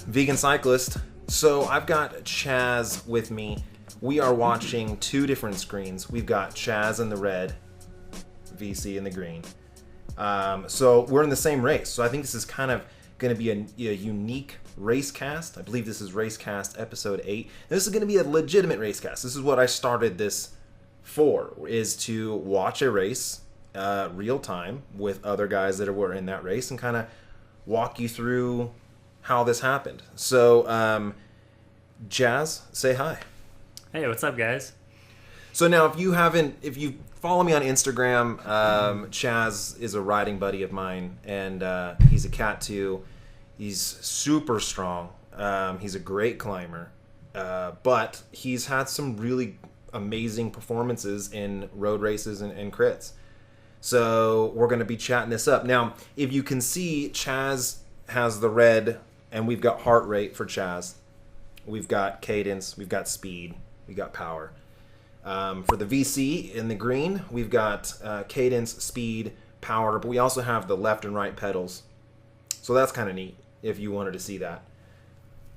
Vegan Cyclist. So I've got Chaz with me. We are watching two different screens. We've got Chaz in the red, VC in the green. So we're in the same race. So I think this is kind of going to be a unique Racecast. I believe this is Racecast episode 8. This is going to be a legitimate Racecast. This is what I started this for, is to watch a race real time with other guys that were in that race and kind of walk you through how this happened. So, Chaz, say hi. Hey, what's up, guys? So now, if you follow me on Instagram, Chaz is a riding buddy of mine, and he's a cat too. He's super strong. He's a great climber, but he's had some really amazing performances in road races and crits. So we're going to be chatting this up. Now, if you can see, Chaz has the red, and we've got heart rate for Chaz. We've got cadence, we've got speed, we've got power. For the VC in the green, we've got cadence, speed, power, but we also have the left and right pedals. So that's kind of neat if you wanted to see that.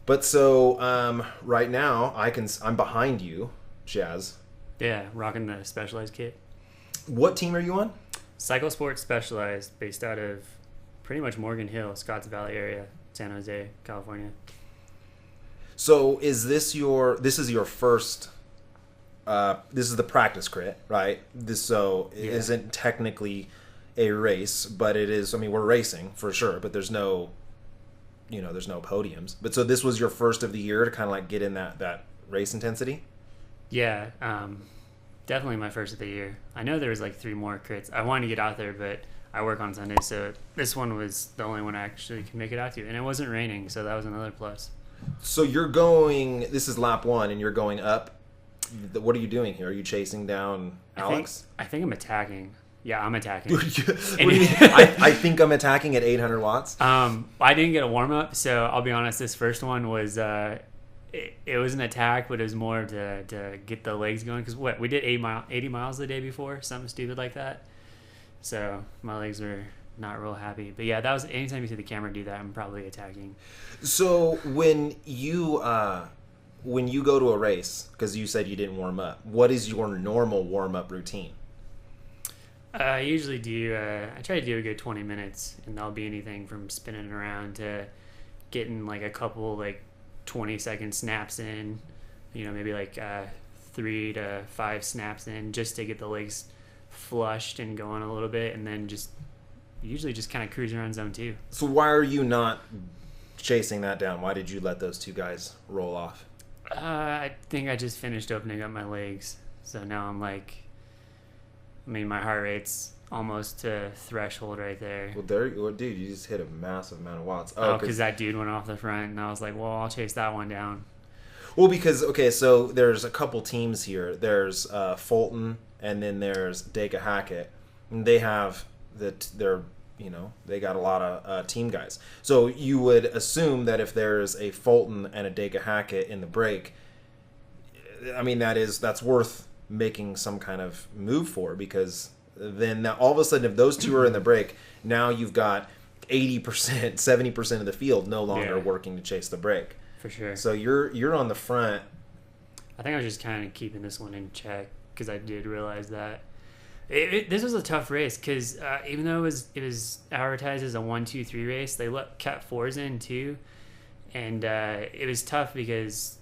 But so right now, I'm behind you, Chaz. Yeah, rocking the Specialized kit. What team are you on? Cycle Sports Specialized, based out of pretty much Morgan Hill, Scotts Valley area, San Jose, California. So this is your first, this is the practice crit, right? It isn't technically a race, but it is, I mean, we're racing for sure, but there's no podiums. But so this was your first of the year to kind of like get in that race intensity? Yeah, definitely my first of the year. I know there was like 3 more crits. I wanted to get out there, but I work on Sundays, so this one was the only one I actually could make it out to. And it wasn't raining, so that was another plus. So this is lap 1, and you're going up. What are you doing here? Are you chasing down Alex? I think I'm attacking. Yeah, I'm attacking. What do you mean? I think I'm attacking at 800 watts. I didn't get a warm-up, so I'll be honest, this first one was... It was an attack, but it was more to get the legs going. Because we did 80 miles the day before, something stupid like that. So my legs were not real happy. But yeah, that was anytime you see the camera do that, I'm probably attacking. So when you go to a race, because you said you didn't warm up, what is your normal warm up routine? I usually do. I try to do a good 20 minutes, and that'll be anything from spinning around to getting like a couple 20-second snaps in, maybe 3 to 5 snaps in, just to get the legs flushed and going a little bit, and then usually just kind of cruising around zone 2. So why are you not chasing that down? Why did you let those two guys roll off? I think I just finished opening up my legs, so now I'm my heart rate's almost to threshold right there. Well, dude, you just hit a massive amount of watts. Oh, because that dude went off the front, and I was like, well, I'll chase that one down. Well, because, okay, so there's a couple teams here. There's Fulton, and then there's Dacre Hackett. And they have, they got a lot of team guys. So you would assume that if there's a Fulton and a Dacre Hackett in the break, I mean, that's worth making some kind of move for, because... then all of a sudden, if those two are in the break, now you've got 80%, 70% of the field no longer working to chase the break. For sure. So you're on the front. I think I was just kind of keeping this one in check, because I did realize that this was a tough race, because even though it was advertised as a 1-2-3 race, they kept 4s in too, and it was tough because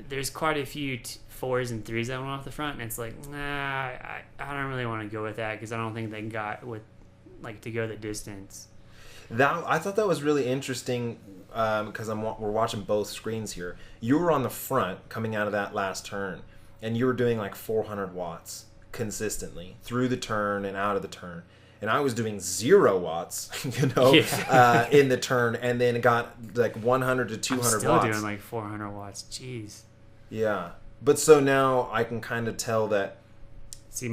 there's quite a few 4s and 3s that went off the front, and it's like, nah, I don't really want to go with that, because I don't think they got with to go the distance. I thought that was really interesting, because we're watching both screens here. You were on the front coming out of that last turn, and you were doing 400 watts consistently through the turn and out of the turn. And I was doing 0 watts, in the turn, and then it got 100 to 200 watts. I'm still doing 400 watts. Jeez. Yeah. But so now I can kind of tell that. See,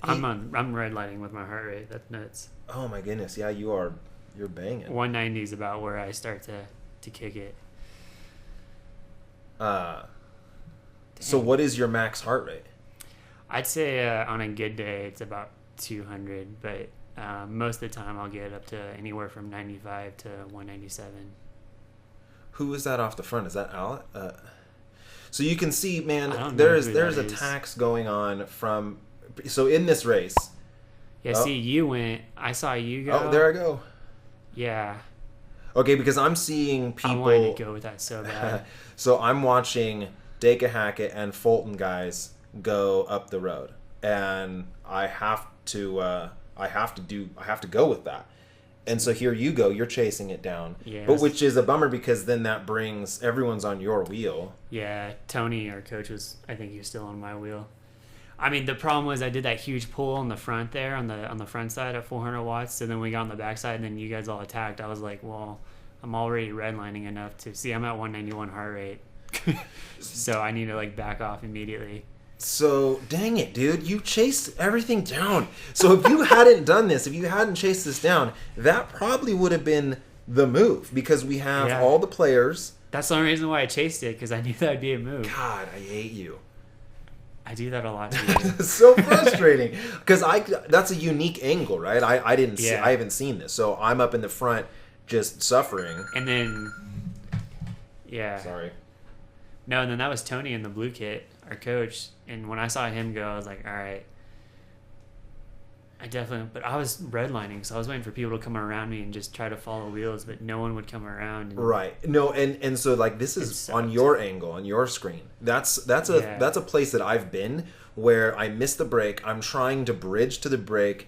I'm red lighting with my heart rate. That's nuts. Oh my goodness! Yeah, you're banging. 190 is about where I start to kick it. So what is your max heart rate? I'd say on a good day it's about 200, but most of the time I'll get up to anywhere from 95 to 197. Who is that off the front? Is that Al? So you can see, man, there's attacks going on from. So in this race. Yeah, see, you went. I saw you go. Oh, there I go. Yeah. Okay, because I'm seeing people. I wanted to go with that so bad. So I'm watching Dacre Hackett and Fulton guys go up the road, and I have to go with that. And so here you go, you're chasing it down. Yeah. But which is a bummer because then that brings everyone's on your wheel. Yeah, Tony, our coach, I think he was still on my wheel. I mean, the problem was I did that huge pull on the front there, on the front side at 400 watts. So then we got on the back side, and then you guys all attacked. I was like, well, I'm already redlining enough to see I'm at 191 heart rate. So I need to like back off immediately. So, dang it, dude. You chased everything down. So if you hadn't done this, if you hadn't chased this down, that probably would have been the move because we have all the players. That's the only reason why I chased it, because I knew that would be a move. God, I hate you. I do that a lot too. So frustrating because that's a unique angle, right? I didn't see, I haven't seen this, so I'm up in the front just suffering. And then sorry. No, and then that was Tony in the blue kit, our coach, and when I saw him go, I was like, all right. But I was redlining, so I was waiting for people to come around me and just try to follow wheels, but no one would come around. Right. No, and so like this is on your angle, on your screen. That's a place that I've been where I miss the break. I'm trying to bridge to the break.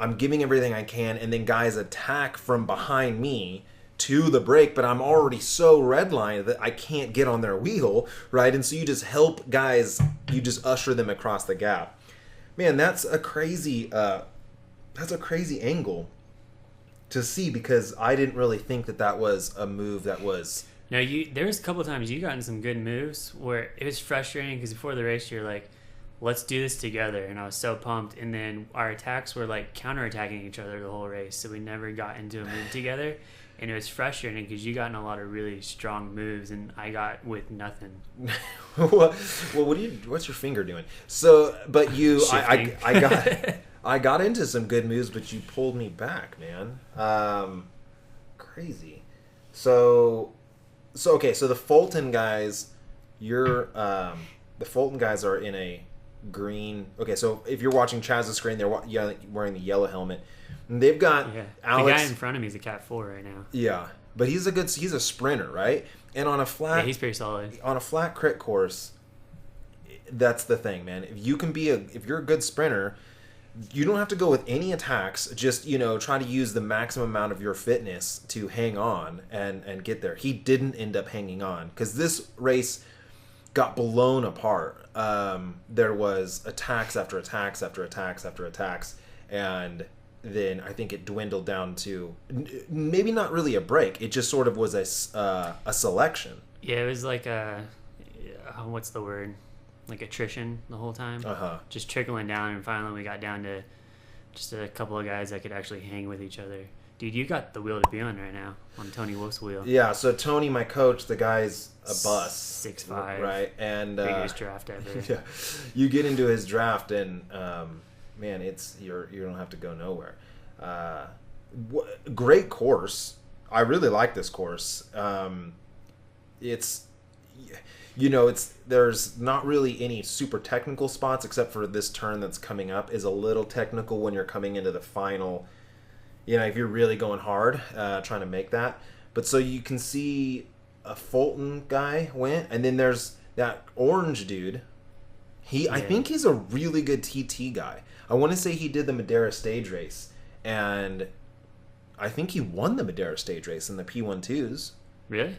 I'm giving everything I can, and then guys attack from behind me to the break, but I'm already so redlined that I can't get on their wheel, right? And so you just help guys, you just usher them across the gap. Man, that's a crazy angle to see because I didn't really think that was a move that was. No, there was a couple of times you got in some good moves where it was frustrating because before the race you're like, let's do this together, and I was so pumped, and then our attacks were like counterattacking each other the whole race, so we never got into a move together, and it was frustrating because you got in a lot of really strong moves and I got with nothing. Well, what's your finger doing? So, but I got into some good moves, but you pulled me back, man. Crazy. So okay. So the Fulton guys, the Fulton guys are in a green. Okay, so if you're watching Chaz's screen, they're wearing the yellow helmet. And they've got Alex. The guy in front of me is a Cat 4 right now. Yeah, but he's a sprinter, right? And on a flat, he's pretty solid. On a flat crit course, that's the thing, man. If you're a good sprinter, you don't have to go with any attacks. Just try to use the maximum amount of your fitness to hang on and get there. He didn't end up hanging on because this race got blown apart. There was attacks after attacks after attacks after attacks, and then I think it dwindled down to maybe not really a break. It just sort of was a selection. Yeah, it was like what's the word? Like attrition the whole time. Just trickling down, and finally we got down to just a couple of guys that could actually hang with each other. Dude, you got the wheel to be on right now, on Tony Wolf's wheel. Yeah, so Tony, my coach, the guy's a bus. 6'5". Right, and biggest draft ever. Yeah, you get into his draft, and man, you don't have to go nowhere. Great course. I really like this course. There's not really any super technical spots except for this turn that's coming up is a little technical when you're coming into the final. If you're really going hard, trying to make that. But so you can see a Fulton guy went, and then there's that orange dude. I think he's a really good TT guy. I want to say he did the Madeira stage race, and I think he won the Madeira stage race in the P12s. Really?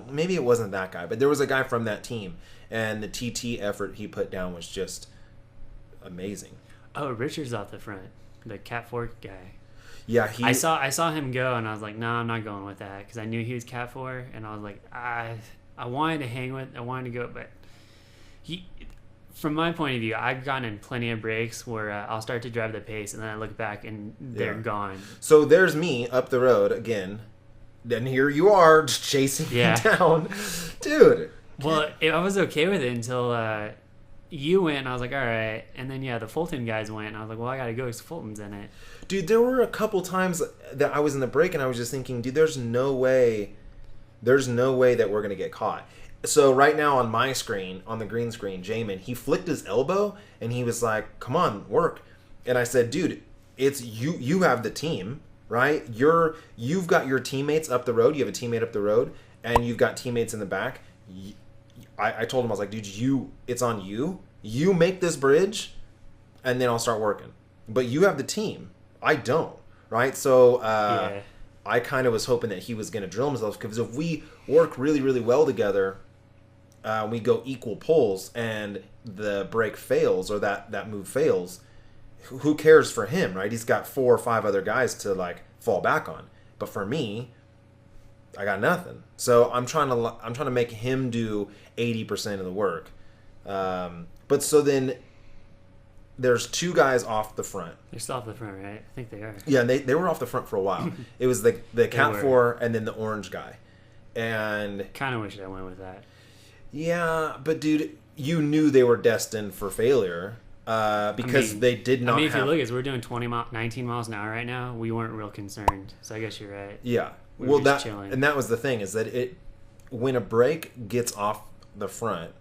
Maybe it wasn't that guy, but there was a guy from that team, and the TT effort he put down was just amazing. Oh, Richard's off the front, the Cat 4 guy. Yeah, I saw him go, and I was like, no, I'm not going with that, because I knew he was Cat 4, and I was like, I wanted to go, but from my point of view, I've gotten in plenty of breaks where I'll start to drive the pace, and then I look back, and they're gone. So there's me up the road again. Then here you are just chasing me down. Dude. Well, I was okay with it until you went, and I was like, all right. And then, the Fulton guys went, and I was like, well, I got to go because Fulton's in it. Dude, there were a couple times that I was in the break, and I was just thinking, dude, there's no way There's no way that we're going to get caught. So right now on my screen, on the green screen, Jamin, he flicked his elbow and he was like, come on, work. And I said, dude, it's you have the team, right? You've got your teammates up the road. You have a teammate up the road and you've got teammates in the back. I told him, I was like, dude, it's on you. You make this bridge and then I'll start working. But you have the team. I don't, right? So I kind of was hoping that he was going to drill himself, because if we work really, really well together, we go equal pulls and the break fails or that move fails, who cares for him, right? He's got 4 or 5 other guys to like fall back on. But for me, I got nothing. So I'm trying to make him do 80% of the work. But so then there's 2 guys off the front. They're still off the front, right? I think they are. Yeah, they were off the front for a while. It was the Cat 4 and then the orange guy. And kind of wish I went with that. Yeah, but dude, you knew they were destined for failure because they did not. If you look, as we're doing 19 miles an hour right now, we weren't real concerned. So I guess you're right. Yeah, We're just chilling. And that was the thing, is that when a break gets off the front,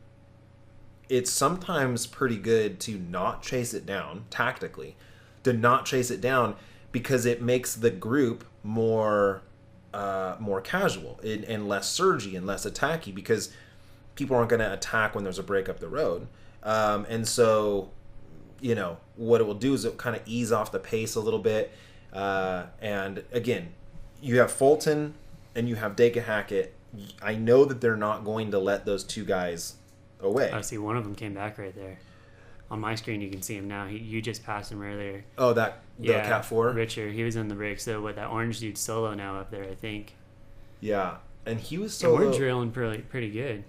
it's sometimes pretty good to not chase it down tactically, because it makes the group more casual and less surgy and less attacky, because people aren't going to attack when there's a break up the road. And so, what it will do is it kind of ease off the pace a little bit. And again, you have Fulton and you have Dacre Hackett. I know that they're not going to let those 2 guys away. I see one of them came back right there. On my screen, you can see him now. You just passed him earlier. Oh, the Cat 4? Richard. He was in the break. So that orange dude's solo now up there, I think. Yeah, and he was solo. And we're drilling pretty good.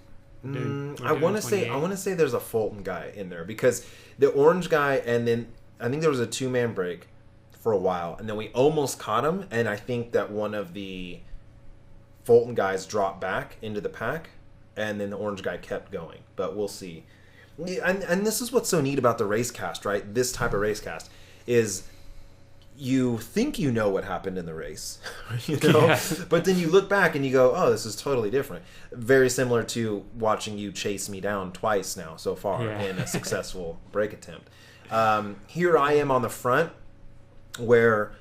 I want to say there's a Fulton guy in there, because the orange guy, and then I think there was a 2-man break for a while, and then we almost caught him, and I think that one of the Fulton guys dropped back into the pack, and then the orange guy kept going. But we'll see. And this is what's so neat about the Racecast, right? This type of Racecast is you think you know what happened in the race, Yeah. But then you look back and you go, oh, this is totally different. Very similar to watching you chase me down twice now so far in a successful break attempt. Here I am on the front, where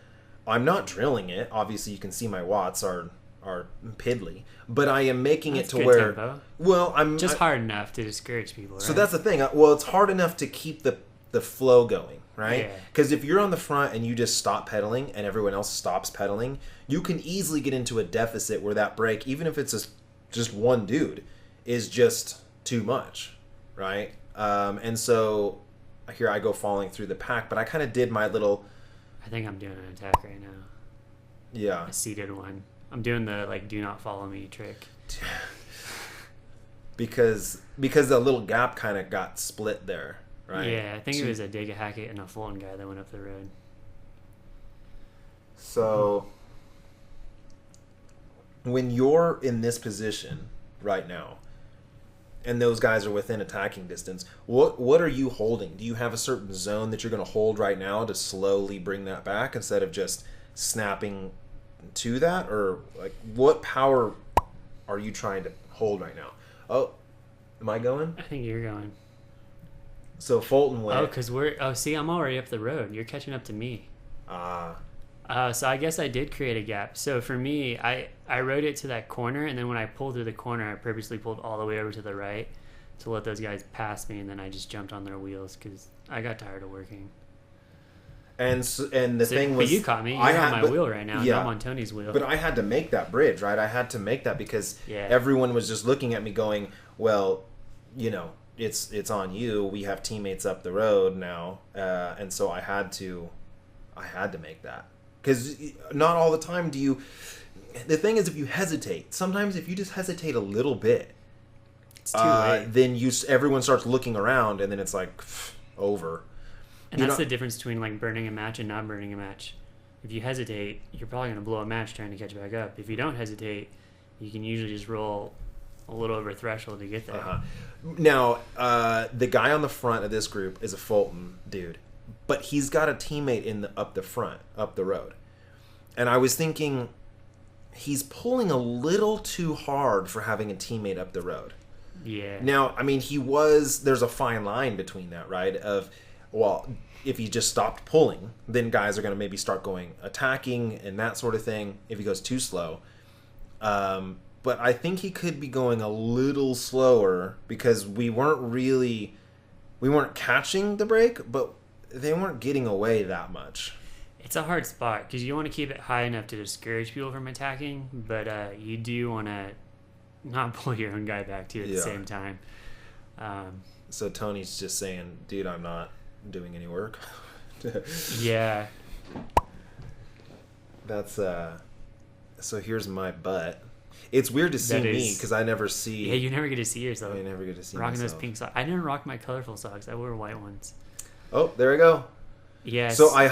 I'm not drilling it. Obviously, you can see my watts are piddly, but I am making it to where tempo. Well, hard enough to discourage people. Right? So that's the thing. Well, it's hard enough to keep the flow going, right? Yeah. Because if you're on the front and you just stop pedaling and everyone else stops pedaling, you can easily get into a deficit where that break, even if it's just one dude, is just too much, right? And so here I go falling through the pack, but I kind of did my little. I think I'm doing an attack right now. Yeah. A seated one. I'm doing the do not follow me trick. because the little gap kind of got split there, right? Yeah, I think it was a Dacre Hackett and a Fulton guy that went up the road. So when you're in this position right now, and those guys are within attacking distance, what are you holding? Do you have a certain zone that you're going to hold right now to slowly bring that back instead of just snapping to that? Or like, what power are you trying to hold right now? Oh, am I going? I think you're going. So Fulton went. Oh, because see, I'm already up the road. You're catching up to me. So I guess I did create a gap. So for me, I rode it to that corner, and then when I pulled through the corner, I purposely pulled all the way over to the right to let those guys pass me, and then I just jumped on their wheels because I got tired of working. And the thing was, but you caught me. You're on my wheel right now. Yeah, I'm on Tony's wheel. But I had to make that bridge, right? I had to make that because everyone was just looking at me, going, "Well, it's on you. We have teammates up the road now," and so I had to make that, because not all the time do you. The thing is, if you hesitate, sometimes if you just hesitate a little bit, it's too late. Then everyone starts looking around, and then it's like over. And that's the difference between like burning a match and not burning a match. If you hesitate, you're probably going to blow a match trying to catch back up. If you don't hesitate, you can usually just roll a little over threshold to get there. Now, the guy on the front of this group is a Fulton dude, but he's got a teammate up the front, up the road. And I was thinking, he's pulling a little too hard for having a teammate up the road. Yeah. Now, I mean, there's a fine line between that, right? If he just stopped pulling, then guys are going to maybe start going attacking and that sort of thing if he goes too slow. But I think he could be going a little slower because we weren't catching the break, but they weren't getting away that much. It's a hard spot because you want to keep it high enough to discourage people from attacking, but you do want to not pull your own guy back too at the same time. So Tony's just saying, dude, I'm not doing any work. Yeah. That's so here's my butt. It's weird to see me because I never see. Yeah, you never get to see yourself. I never get to see rocking myself. Those pink socks. I didn't rock my colorful socks. I wore white ones. Oh, there we go. Yes. So I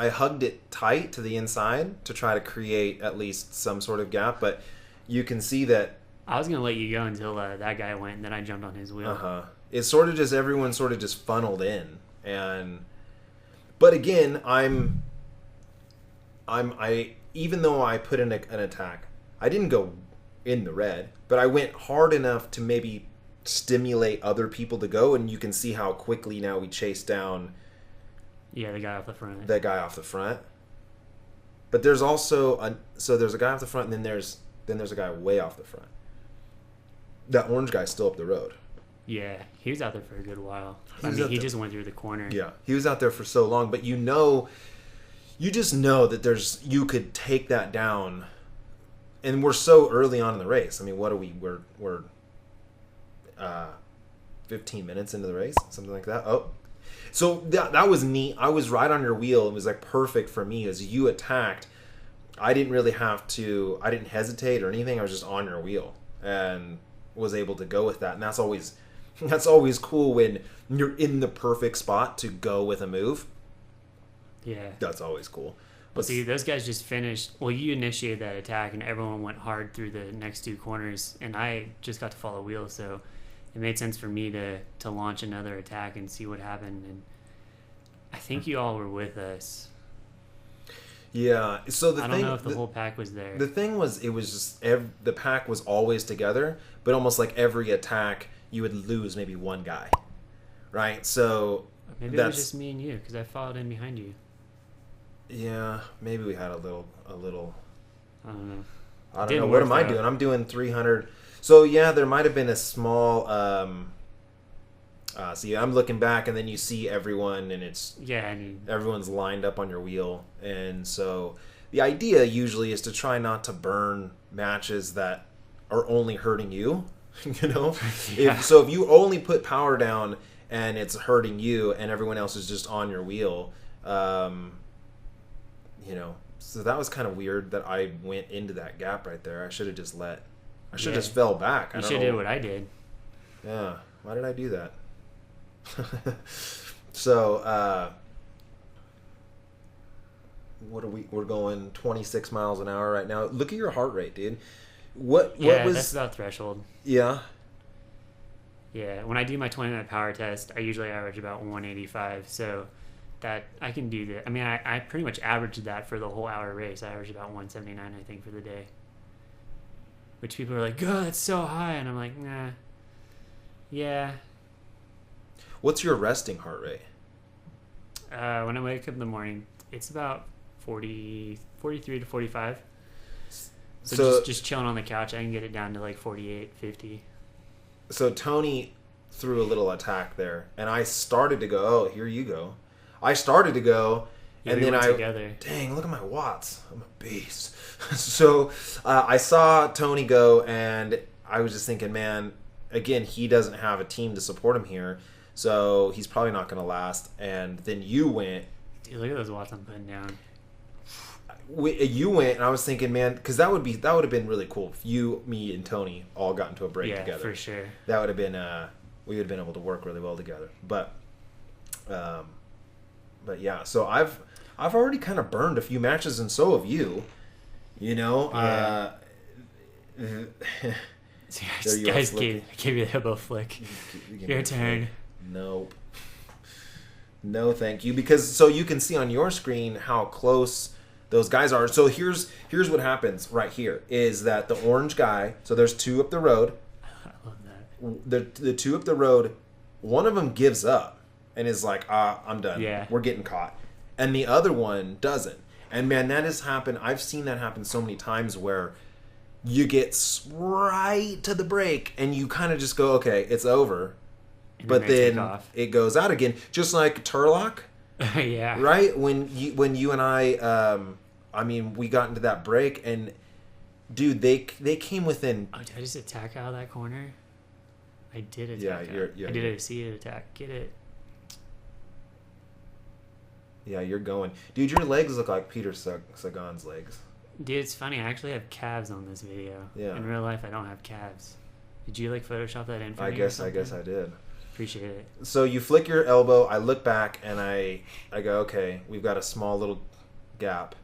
hugged it tight to the inside to try to create at least some sort of gap, but you can see that I was gonna let you go until that guy went, and then I jumped on his wheel. It's sort of just everyone sort of just funneled in, but again, I even though I put in an attack, I didn't go in the red, but I went hard enough to maybe stimulate other people to go, and you can see how quickly now we chase down. Yeah, the guy off the front. That guy off the front. But there's also there's a guy off the front, and then there's a guy way off the front. That orange guy's still up the road. Yeah, he was out there for a good while. He just went through the corner. Yeah, he was out there for so long, but you just know that you could take that down, and we're so early on in the race. I mean, what are we? We're 15 minutes into the race, something like that. Oh, so that was neat. I was right on your wheel. It was like perfect for me as you attacked. I didn't hesitate or anything. I was just on your wheel and was able to go with that. And that's always cool when you're in the perfect spot to go with a move. Yeah. That's always cool. Well, see, those guys just finished. Well, you initiated that attack, and everyone went hard through the next two corners, and I just got to follow wheel, so it made sense for me to launch another attack and see what happened. And I think you all were with us. Yeah. So I don't know if the whole pack was there. The thing was, it was just the pack was always together, but almost like every attack, you would lose maybe one guy, right? So maybe it was just me and you because I followed in behind you. Yeah, maybe we had a little. I don't know. I don't know. What am I doing? I'm doing 300. So yeah, there might have been a small. See, I'm looking back, and then you see everyone, and it's everyone's lined up on your wheel, and so the idea usually is to try not to burn matches that are only hurting you. You know, Yeah. if you only put power down and it's hurting you, and everyone else is just on your wheel. So that was kind of weird that I went into that gap right there. I should have just just fell back. You should have did what I did. Yeah. Why did I do that? So, we're going 26 miles an hour right now. Look at your heart rate, dude. What was... that's about threshold. Yeah. Yeah, when I do my 20-minute power test, I usually average about 185, so that I can do that. I mean, I pretty much averaged that for the whole hour race. I averaged about 179, I think, for the day. Which people are like, "God, that's so high," and I'm like, "Nah." Yeah. What's your resting heart rate? When I wake up in the morning, it's about 43 to 45. So just chilling on the couch, I can get it down to like 48, 50. So Tony threw a little attack there, and I started to go, oh, here you go. I started to go, and then dang, look at my watts. I'm a beast. So I saw Tony go, and I was just thinking, man, again, he doesn't have a team to support him here, so he's probably not going to last. And then you went. Dude, look at those watts I'm putting down. You went, and I was thinking, man, because that would have been really cool if you, me, and Tony all got into a break together. Yeah, for sure. That would have been we would have been able to work really well together. But yeah, so I've already kind of burned a few matches, and so have you. You know, guys gave you the elbow flick. Your turn. Nope. No, thank you. Because so you can see on your screen how close Those guys are. So here's what happens right here is that the orange guy. So there's two up the road. I love that. The two up the road. One of them gives up and is like, I'm done. Yeah. We're getting caught. And the other one doesn't. And man, that has happened. I've seen that happen so many times where you get right to the break and you kind of just go, okay, it's over. And But then then it goes out again, just like Turlock, yeah. right? When you and I we got into that break, and dude, they came within. Oh, did I just attack out of that corner? I did attack. Yeah, I did see it attack. Get it? Yeah, you're going, dude. Your legs look like Peter Sagan's legs. Dude, it's funny. I actually have calves on this video. Yeah. In real life, I don't have calves. Did you like Photoshop that in for me? I guess I did. Appreciate it. So you flick your elbow. I look back and I go, okay, we've got a small little gap.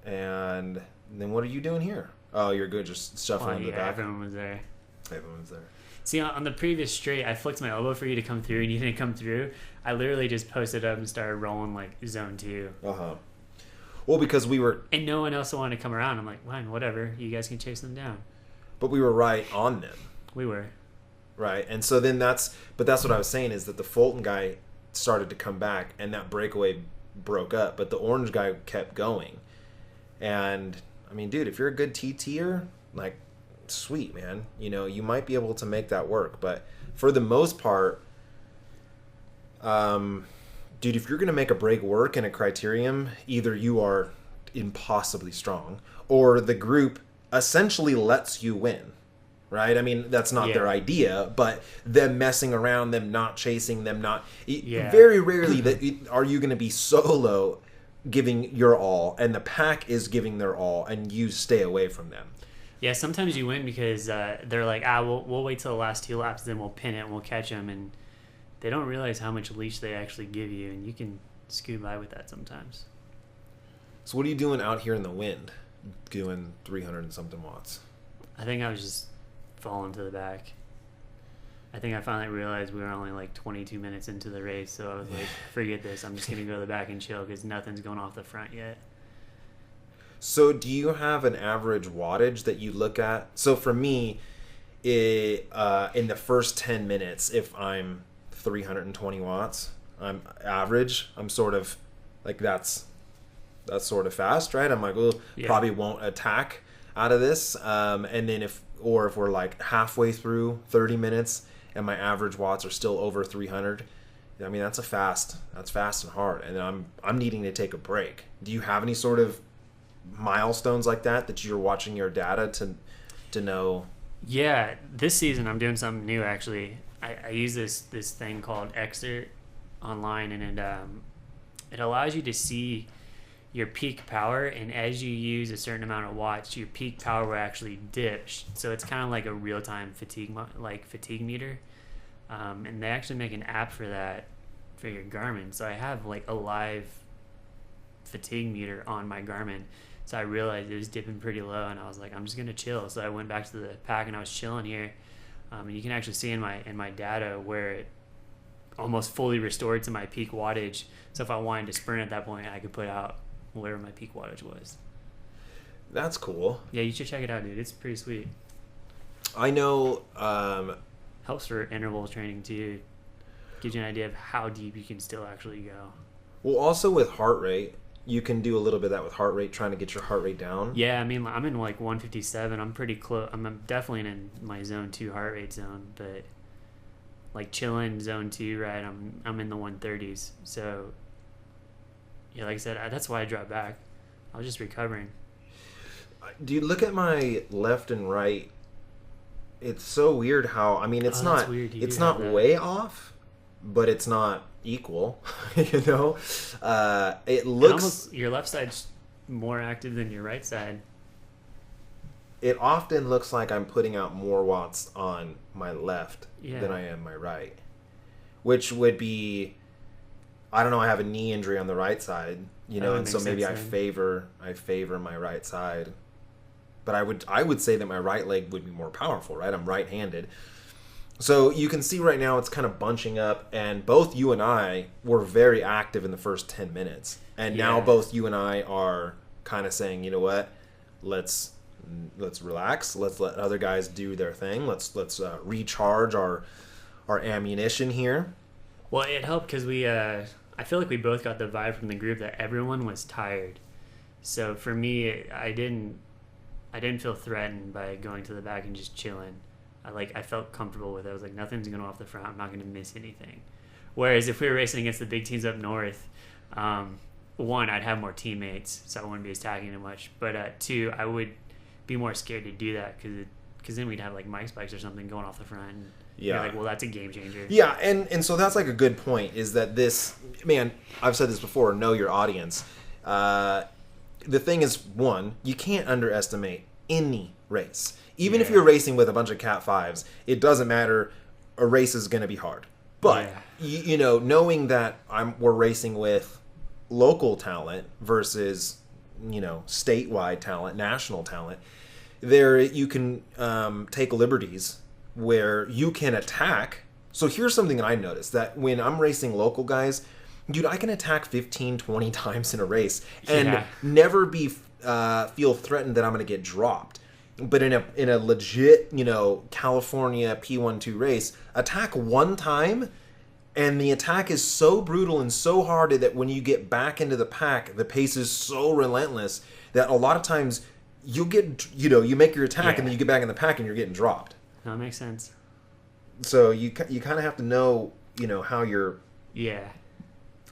And then what are you doing here? Oh, you're good. Just shuffling in the back. Everyone was there. Everyone's there. See, on the previous straight, I flicked my elbow for you to come through, and you didn't come through. I literally just posted up and started rolling like zone 2. Well, because we were, and no one else wanted to come around. I'm like, fine, whatever. You guys can chase them down. but we were right on them. We were. Right. And so then that's what I was saying is that the Fulton guy started to come back and that breakaway broke up, but the orange guy kept going. And I mean, dude, if you're a good TTer, like, sweet, man, you know, you might be able to make that work. But for the most part, dude, if you're going to make a break work in a criterium, either you are impossibly strong or the group essentially lets you win. Right? I mean, that's not their idea, but them messing around, them not chasing, them not... Very rarely are you going to be solo giving your all, and the pack is giving their all, and you stay away from them. Yeah, sometimes you win because they're like, we'll wait till the last 2 laps, then we'll pin it and we'll catch them, and they don't realize how much leash they actually give you, and you can scoot by with that sometimes. So what are you doing out here in the wind, doing 300 and something watts? I think I was just... falling to the back. I think I finally realized we were only like 22 minutes into the race, so I was like, forget this, I'm just gonna go to the back and chill because nothing's going off the front yet. So do you have an average wattage that you look at? So for me, in the first 10 minutes, if I'm 320 watts, I'm average, I'm sort of like that's sort of fast, right? I'm like, probably won't attack out of this, and then if we're like halfway through 30 minutes and my average watts are still over 300, I mean, that's fast and hard, and I'm needing to take a break. Do you have any sort of milestones like that you're watching your data to know? Yeah, this season I'm doing something new actually. I use this thing called Exert online, and it allows you to see your peak power, and as you use a certain amount of watts, your peak power will actually dip. So it's kind of like a real-time fatigue meter, and they actually make an app for that for your Garmin. So I have like a live fatigue meter on my Garmin. So I realized it was dipping pretty low, and I was like, I'm just gonna chill. So I went back to the pack and I was chilling here, and you can actually see in my data where it almost fully restored to my peak wattage. So if I wanted to sprint at that point, I could put out whatever my peak wattage was. That's cool. Yeah, you should check it out, dude. It's pretty sweet. I know. Helps for interval training too. Gives you an idea of how deep you can still actually go. Well, also with heart rate, you can do a little bit of that with heart rate, trying to get your heart rate down. Yeah, I mean, I'm in like 157. I'm pretty close. I'm definitely in my zone 2 heart rate zone, but like chilling zone 2, right? I'm in the 130s. So yeah, like I said, that's why I dropped back. I was just recovering. Dude, look at my left and right. It's so weird how, I mean, it's not way off, but it's not equal. You know, it looks your left side's more active than your right side. It often looks like I'm putting out more watts on my left than I am my right, which would be, I don't know, I have a knee injury on the right side, you know, and so maybe I favor my right side. But I would say that my right leg would be more powerful, right? I'm right-handed. So you can see right now it's kind of bunching up, and both you and I were very active in the first 10 minutes. And now both you and I are kind of saying, you know what, let's relax. Let's let other guys do their thing. Let's recharge our ammunition here. Well, it helped because I feel like we both got the vibe from the group that everyone was tired. So for me, I didn't feel threatened by going to the back and just chilling. I felt comfortable with it. I was like, nothing's going off the front. I'm not going to miss anything. Whereas if we were racing against the big teams up north, one, I'd have more teammates, so I wouldn't be attacking too much. But two, I would be more scared to do that because then we'd have like Mike spikes or something going off the front. And you're like, well, that's a game changer. Yeah, and so that's like a good point. Is that this, man? I've said this before. Know your audience. The thing is, one, you can't underestimate any race. Even if you're racing with a bunch of Cat 5s, it doesn't matter. A race is going to be hard. But, you know, knowing that we're racing with local talent versus, you know, statewide talent, national talent, there you can take liberties where you can attack. So here's something that I noticed, that when I'm racing local guys, dude, I can attack 15, 20 times in a race and never be feel threatened that I'm going to get dropped. But in a legit, you know, California P12 race, attack one time, and the attack is so brutal and so hard that when you get back into the pack, the pace is so relentless that a lot of times you'll get, you know, you make your attack and then you get back in the pack and you're getting dropped. That makes sense. So you kind of have to know, you know, how your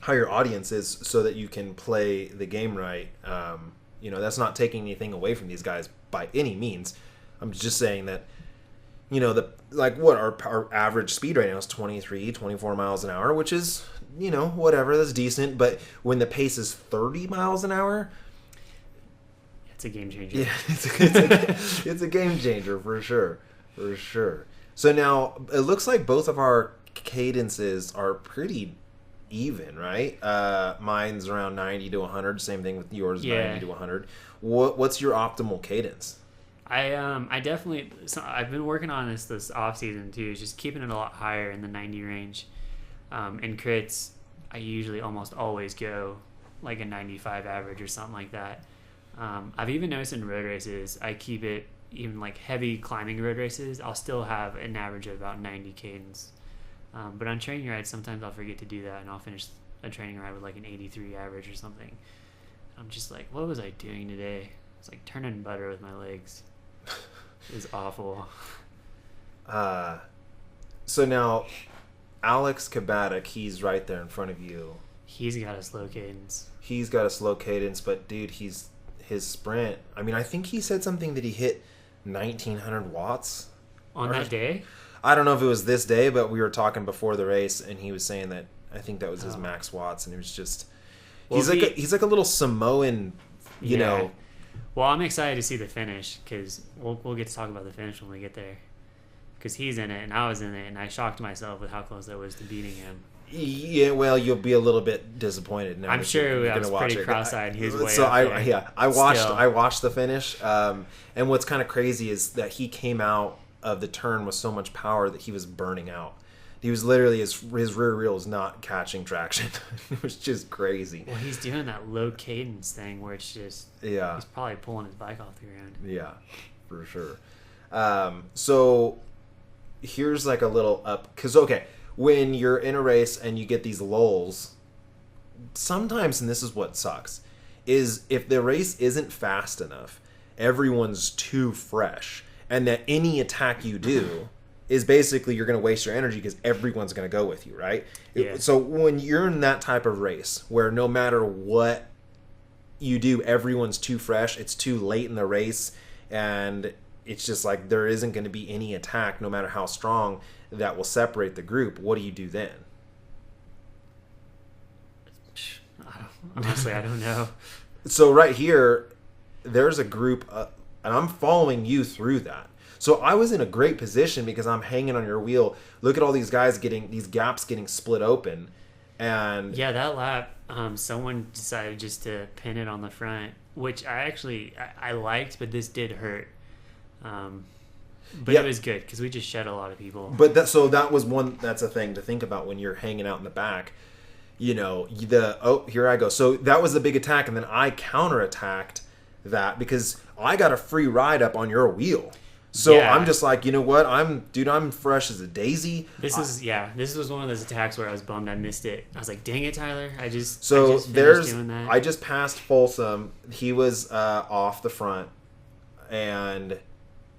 audience is so that you can play the game right. You know, that's not taking anything away from these guys by any means. I'm just saying that, you know, our average speed right now is 23, 24 miles an hour, which is, you know, whatever, that's decent. But when the pace is 30 miles an hour, it's a game changer. Yeah, it's a game changer for sure. For sure. So now it looks like both of our cadences are pretty even, right? Mine's around 90 to 100. Same thing with yours, 90 to 100. What's your optimal cadence? I definitely. So I've been working on this off season too. Just keeping it a lot higher in the 90 range. In crits, I usually almost always go like a 95 average or something like that. I've even noticed in road races, I keep it even like heavy climbing road races. I'll still have an average of about 90 cadence. But on training rides, sometimes I'll forget to do that, and I'll finish a training ride with like an 83 average or something. I'm just like, what was I doing today? It's like turning butter with my legs. It was awful. So now, Alex Kabatic, he's right there in front of you. He's got a slow cadence. He's got a slow cadence, but dude, his sprint. I mean, I think he said something that he hit 1900 watts on that day. I don't know if it was this day, but we were talking before the race, and he was saying that I think that was his max watts, and it was just he's like a little Samoan, you know. Well, I'm excited to see the finish because we'll get to talk about the finish when we get there. Because he's in it and I was in it, and I shocked myself with how close I was to beating him. Yeah, well, you'll be a little bit disappointed now. I'm sure I was pretty cross-eyed. He was way so up there. I watched the finish, and what's kind of crazy is that he came out of the turn with so much power that he was burning out. He was literally his rear wheel was not catching traction. It was just crazy. Well, he's doing that low cadence thing where it's just he's probably pulling his bike off the ground. Yeah, for sure. So here's like a little up because when you're in a race and you get these lulls, sometimes, and this is what sucks, is if the race isn't fast enough, everyone's too fresh. And that any attack you do is basically you're going to waste your energy because everyone's going to go with you, right? Yeah. So when you're in that type of race where no matter what you do, everyone's too fresh, it's too late in the race, and it's just like there isn't going to be any attack, no matter how strong, that will separate the group, what do you do then? Honestly, I don't know. So right here, there's a group... and I'm following you through that. So I was in a great position because I'm hanging on your wheel. Look at all these guys these gaps getting split open. And yeah, that lap, someone decided just to pin it on the front, which I liked, but this did hurt. But it was good because we just shed a lot of people. But that's a thing to think about when you're hanging out in the back. You know, here I go. So that was the big attack, and then I counterattacked that because I got a free ride up on your wheel. So I'm just like, you know what? I'm fresh as a daisy. This was one of those attacks where I was bummed I missed it. I was like, dang it, Tyler. I just doing that. I just passed Folsom. He was off the front, and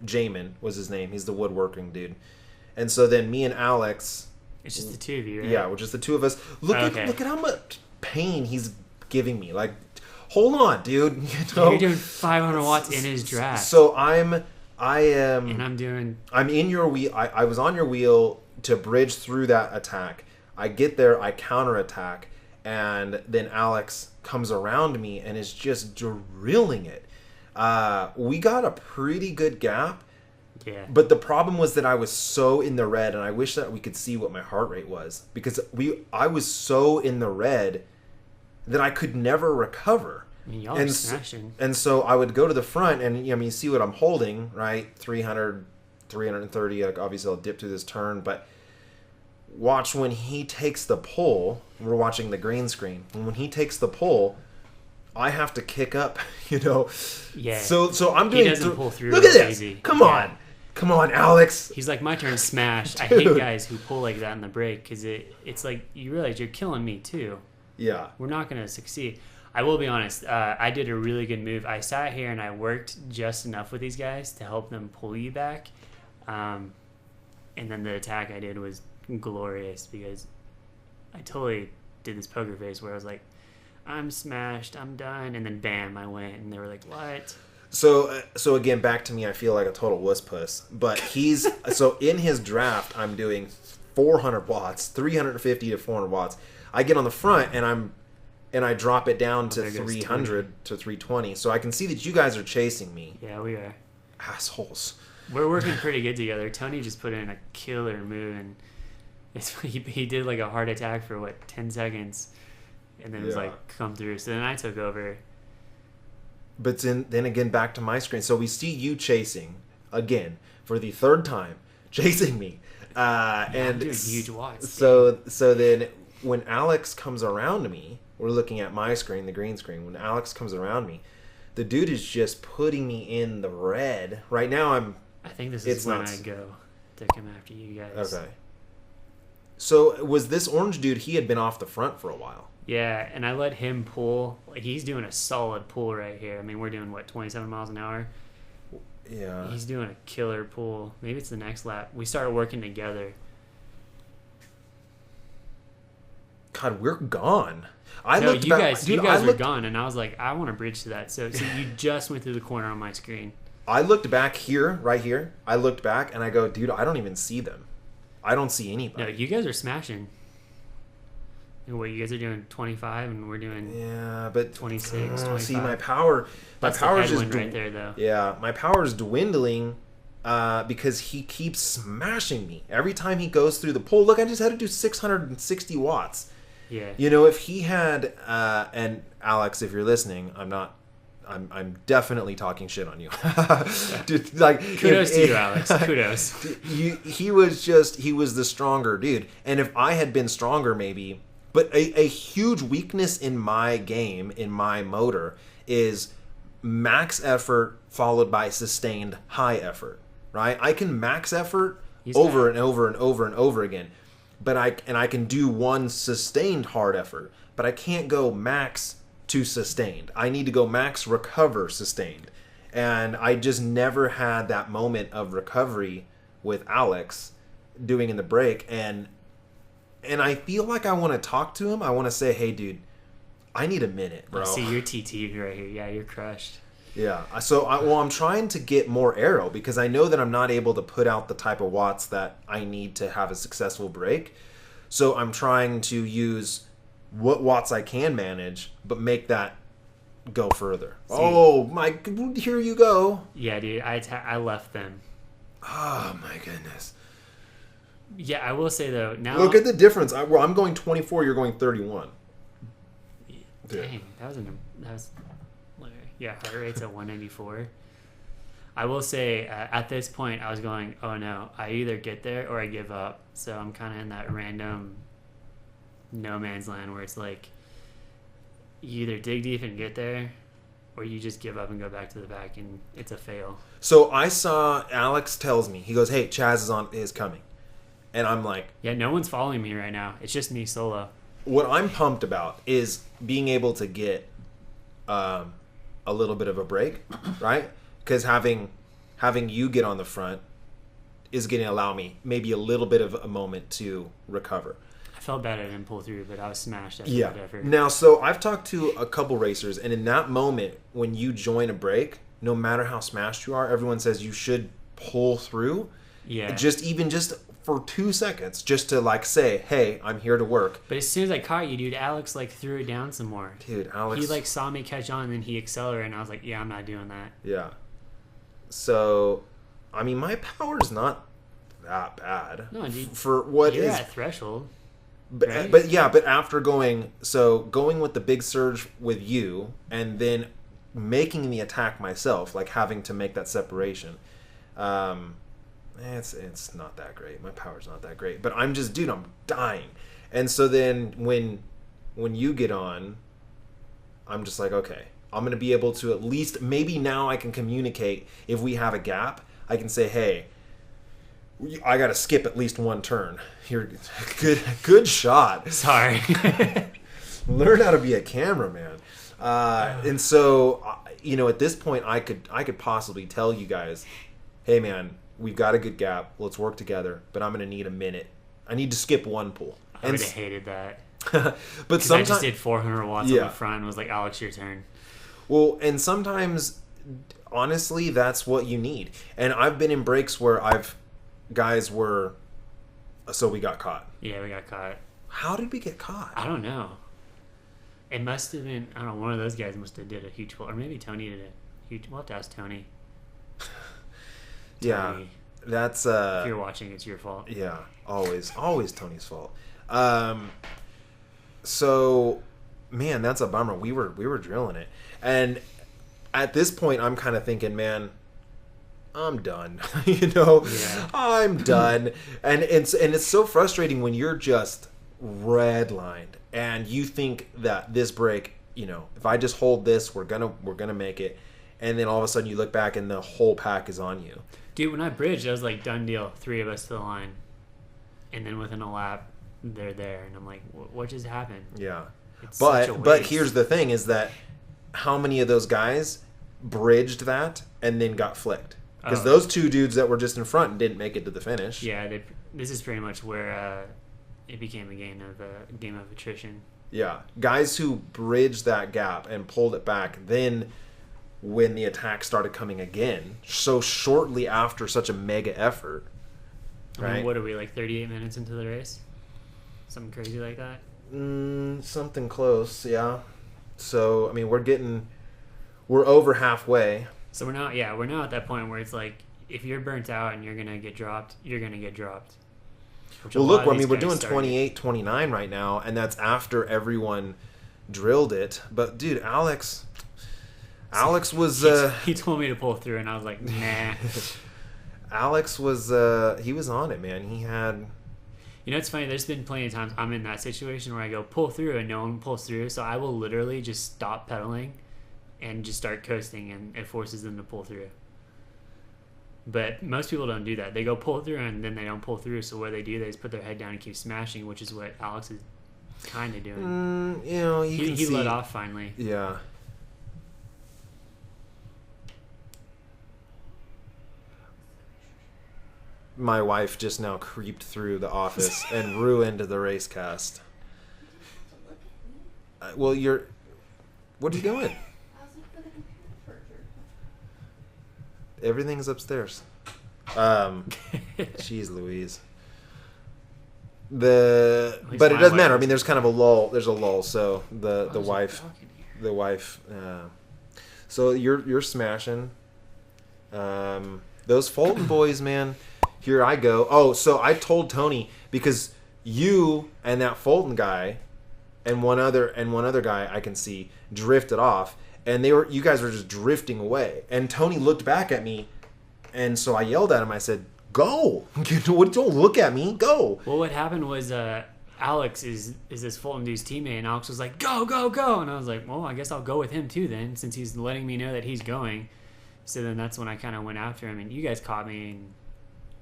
Jamin was his name. He's the woodworking dude. And so then me and Alex. It's just the two of you, right? Yeah, we're just the two of us. Look at how much pain he's giving me. Like, hold on, dude. You know? You're doing 500 watts in his draft. So I am. And I'm in your wheel. I was on your wheel to bridge through that attack. I get there, I counterattack, and then Alex comes around me and is just drilling it. We got a pretty good gap. Yeah. But the problem was that I was so in the red, and I wish that we could see what my heart rate was, because I was so in the red that I could never recover. I mean, y'all are smashing. And so I would go to the front, and you see what I'm holding, right? 300, 330. Like, obviously, I'll dip through this turn, but watch when he takes the pull. We're watching the green screen, and when he takes the pull, I have to kick up, you know. Yeah. So I'm doing. He doesn't pull through. Look at this. Easy. Come on, Alex. He's like, my turn, smash. I hate guys who pull like that in the break because it's like you realize you're killing me too. Yeah. We're not going to succeed. I will be honest. I did a really good move. I sat here and I worked just enough with these guys to help them pull you back. And then the attack I did was glorious because I totally did this poker face where I was like, I'm smashed, I'm done. And then bam, I went. And they were like, what? So again, back to me, I feel like a total wuss puss. But he's so in his draft, I'm doing 400 watts, 350 to 400 watts. I get on the front and I drop it down to 300 to 320. So I can see that you guys are chasing me. Yeah, we are. Assholes. We're working pretty good together. Tony just put in a killer move, and he did like a heart attack for 10 seconds, and then it was like come through. So then I took over. But then again, back to my screen. So we see you chasing again for the third time, chasing me, and dude, huge watts. So then when Alex comes around me, we're looking at my screen, the green screen. When Alex comes around me, the dude is just putting me in the red. Right now, I think this is when I go to come after you guys. Okay. So was this orange dude? He had been off the front for a while. Yeah, and I let him pull. He's doing a solid pull right here. I mean, we're doing, 27 miles an hour? Yeah. He's doing a killer pull. Maybe it's the next lap. We started working together. God, we're gone. You guys were gone, and I was like, I want to bridge to that. So you just went through the corner on my screen. I looked back here, right here. I looked back, and I go, dude, I don't even see them. I don't see anybody. No, you guys are smashing. What, you guys are doing 25 and we're doing 26, 25. See, my power is just right there, though. Yeah, my power is dwindling because he keeps smashing me every time he goes through the pole. Look, I just had to do 660 watts. Yeah. You know, if he had and Alex, if you're listening, I'm definitely talking shit on you. Dude, like, kudos to you, Alex. Kudos. He was the stronger dude, and if I had been stronger, maybe. But a huge weakness in my game, in my motor, is max effort followed by sustained high effort. Right? I can max effort over and over and over and over again, but I can do one sustained hard effort, but I can't go max to sustained. I need to go max recover sustained, and I just never had that moment of recovery with Alex doing in the break, and I feel like I want to talk to him. I want to say, hey, dude, I need a minute, bro. I see your TT right here. Yeah, you're crushed. Yeah. So, I'm trying to get more aero because I know that I'm not able to put out the type of watts that I need to have a successful break. So I'm trying to use what watts I can manage, but make that go further. See, oh, my, here you go. Yeah, dude, I left them. Oh, my goodness. Yeah, I will say, though, now... Look at the difference. I'm going 24, you're going 31. Dang, that was... Yeah, heart rate's at 194. I will say at this point I was going, oh no, I either get there or I give up. So I'm kind of in that random no man's land where it's like you either dig deep and get there or you just give up and go back to the back and it's a fail. So I saw Alex tells me, he goes, hey, Chaz is coming. And I'm like... Yeah, no one's following me right now. It's just me solo. What I'm pumped about is being able to get a little bit of a break, right? Because having you get on the front is going to allow me maybe a little bit of a moment to recover. I felt bad I didn't pull through, but I was smashed after Yeah. that effort. Now, so I've talked to a couple racers, and in that moment, when you join a break, no matter how smashed you are, everyone says you should pull through. Yeah. Just for 2 seconds, just to like say, hey, I'm here to work. But as soon as I caught you, dude, Alex like threw it down some more. Dude, Alex... He like saw me catch on and then he accelerated and I was like, yeah, I'm not doing that. Yeah. So, I mean, my power's not that bad. No, dude. For what You're is... at threshold. But, right? but after going with the big surge with you and then making the attack myself, like having to make that separation, it's not that great. My power's not that great. But I'm just, dude, I'm dying. And so then when you get on, I'm just like, okay, I'm going to be able to at least, maybe now I can communicate. If we have a gap, I can say, hey, I got to skip at least one turn. Here, good shot. Sorry. Learn how to be a cameraman. And so, at this point, I could possibly tell you guys, hey, man, we've got a good gap. Let's work together. But I'm going to need a minute. I need to skip one pull. I would have hated that. But sometimes I just did 400 watts on the front and was like, Alex, your turn. Well, and sometimes, honestly, that's what you need. And I've been in breaks where so we got caught. Yeah, we got caught. How did we get caught? I don't know. It must have been, I don't know, one of those guys must have did a huge pull. Or maybe Tony did it. We'll have to ask Tony. Yeah, that's... if you're watching, it's your fault. Yeah, always Tony's fault. So, man, that's a bummer. We were drilling it. And at this point, I'm kind of thinking, man, I'm done. Yeah. I'm done. And it's so frustrating when you're just redlined and you think that this break, if I just hold this, we're gonna make it. And then all of a sudden you look back and the whole pack is on you. Dude, when I bridged, I was like, done deal. 3 of us to the line. And then within a lap, they're there. And I'm like, what just happened? Yeah. It's such a But waste. here's the thing is that how many of those guys bridged that and then got flicked? Because those 2 dudes that were just in front didn't make it to the finish. Yeah, this is pretty much where it became a game of attrition. Yeah. Guys who bridged that gap and pulled it back, then when the attack started coming again, so shortly after such a mega effort, right? I mean, what are we, like 38 minutes into the race? Something crazy like that? Something close, yeah. So, I mean, we're over halfway. So we're now at that point where it's like, if you're burnt out and you're going to get dropped, you're going to get dropped. Well, look, I mean, we're doing 28, 29 right now, and that's after everyone drilled it. But, dude, Alex was... he told me to pull through, and I was like, nah. Alex was... he was on it, man. He had... It's funny. There's been plenty of times I'm in that situation where I go pull through, and no one pulls through. So I will literally just stop pedaling and just start coasting, and it forces them to pull through. But most people don't do that. They go pull through, and then they don't pull through. So what they do, they just put their head down and keep smashing, which is what Alex is kind of doing. He let off finally. Yeah. My wife just now creeped through the office and ruined the Racecast. What are you doing? Everything's upstairs. Jeez Louise. But it doesn't matter. I mean, there's kind of a lull. There's a lull. So the wife. So you're smashing. Those Fulton boys, man. Here I go. Oh, so I told Tony because you and that Fulton guy and one other guy I can see drifted off, and you guys were just drifting away. And Tony looked back at me And so I yelled at him. I said, "Go! Don't look at me. Go!" Well, what happened was Alex is this Fulton dude's teammate, and Alex was like, "Go, go, go!" And I was like, "Well, I guess I'll go with him too then, since he's letting me know that he's going." So then that's when I kind of went after him, and you guys caught me, and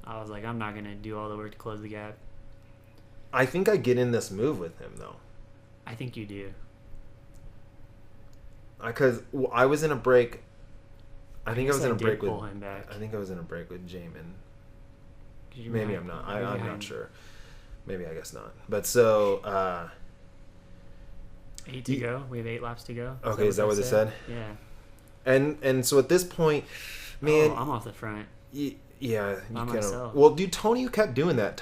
I was like, I'm not gonna do all the work to close the gap. I think I get in this move with him though. I think you do. Because I was in a break. I think I was in a break with. Pull him back. I think I was in a break with Jamin. Maybe Maybe I'm not. I'm not sure. Maybe I guess not. But so. 8 to go. We have 8 laps to go. Okay, is that what it said? Yeah. And so at this point, man, I'm off the front. Yeah, By myself. Well, dude, Tony kept doing that.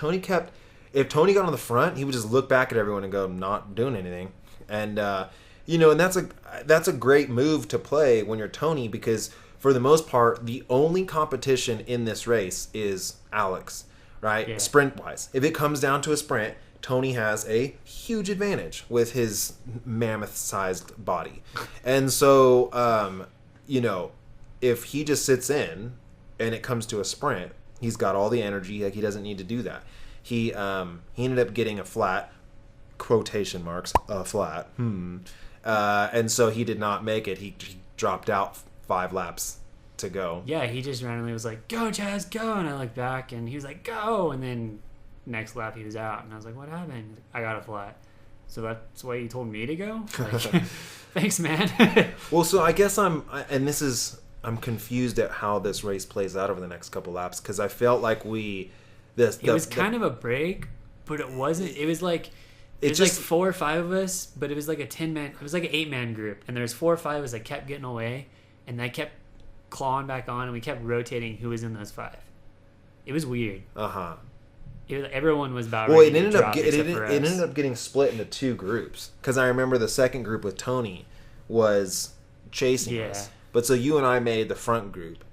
If Tony got on the front, he would just look back at everyone and go, "Not doing anything." And and that's a great move to play when you're Tony, because for the most part, the only competition in this race is Alex, right? Yeah. Sprint wise, if it comes down to a sprint, Tony has a huge advantage with his mammoth-sized body, and so if he just sits in and it comes to a sprint, he's got all the energy. Like, he doesn't need to do that. He ended up getting a flat, quotation marks, a flat. And so he did not make it. He dropped out 5 laps to go. Yeah, he just randomly was like, "Go, Chaz, go!" And I looked back, and he was like, "Go!" And then next lap he was out, and I was like, "What happened?" I got a flat. So that's why you told me to go? Like, thanks, man. Well, so I guess I'm confused at how this race plays out over the next couple laps, because I felt like it was kind of a break, but it wasn't. It was like like 4 or 5 of us, but it was like a 10-man. It was like an 8-man group, and there's 4 or 5 of us that kept getting away, and I kept clawing back on, and we kept rotating who was in those 5. It was weird. Everyone was about. Well, ready it to drop except for us. ended up getting split into 2 groups, because I remember the second group with Tony was chasing us. But so you and I made the front group.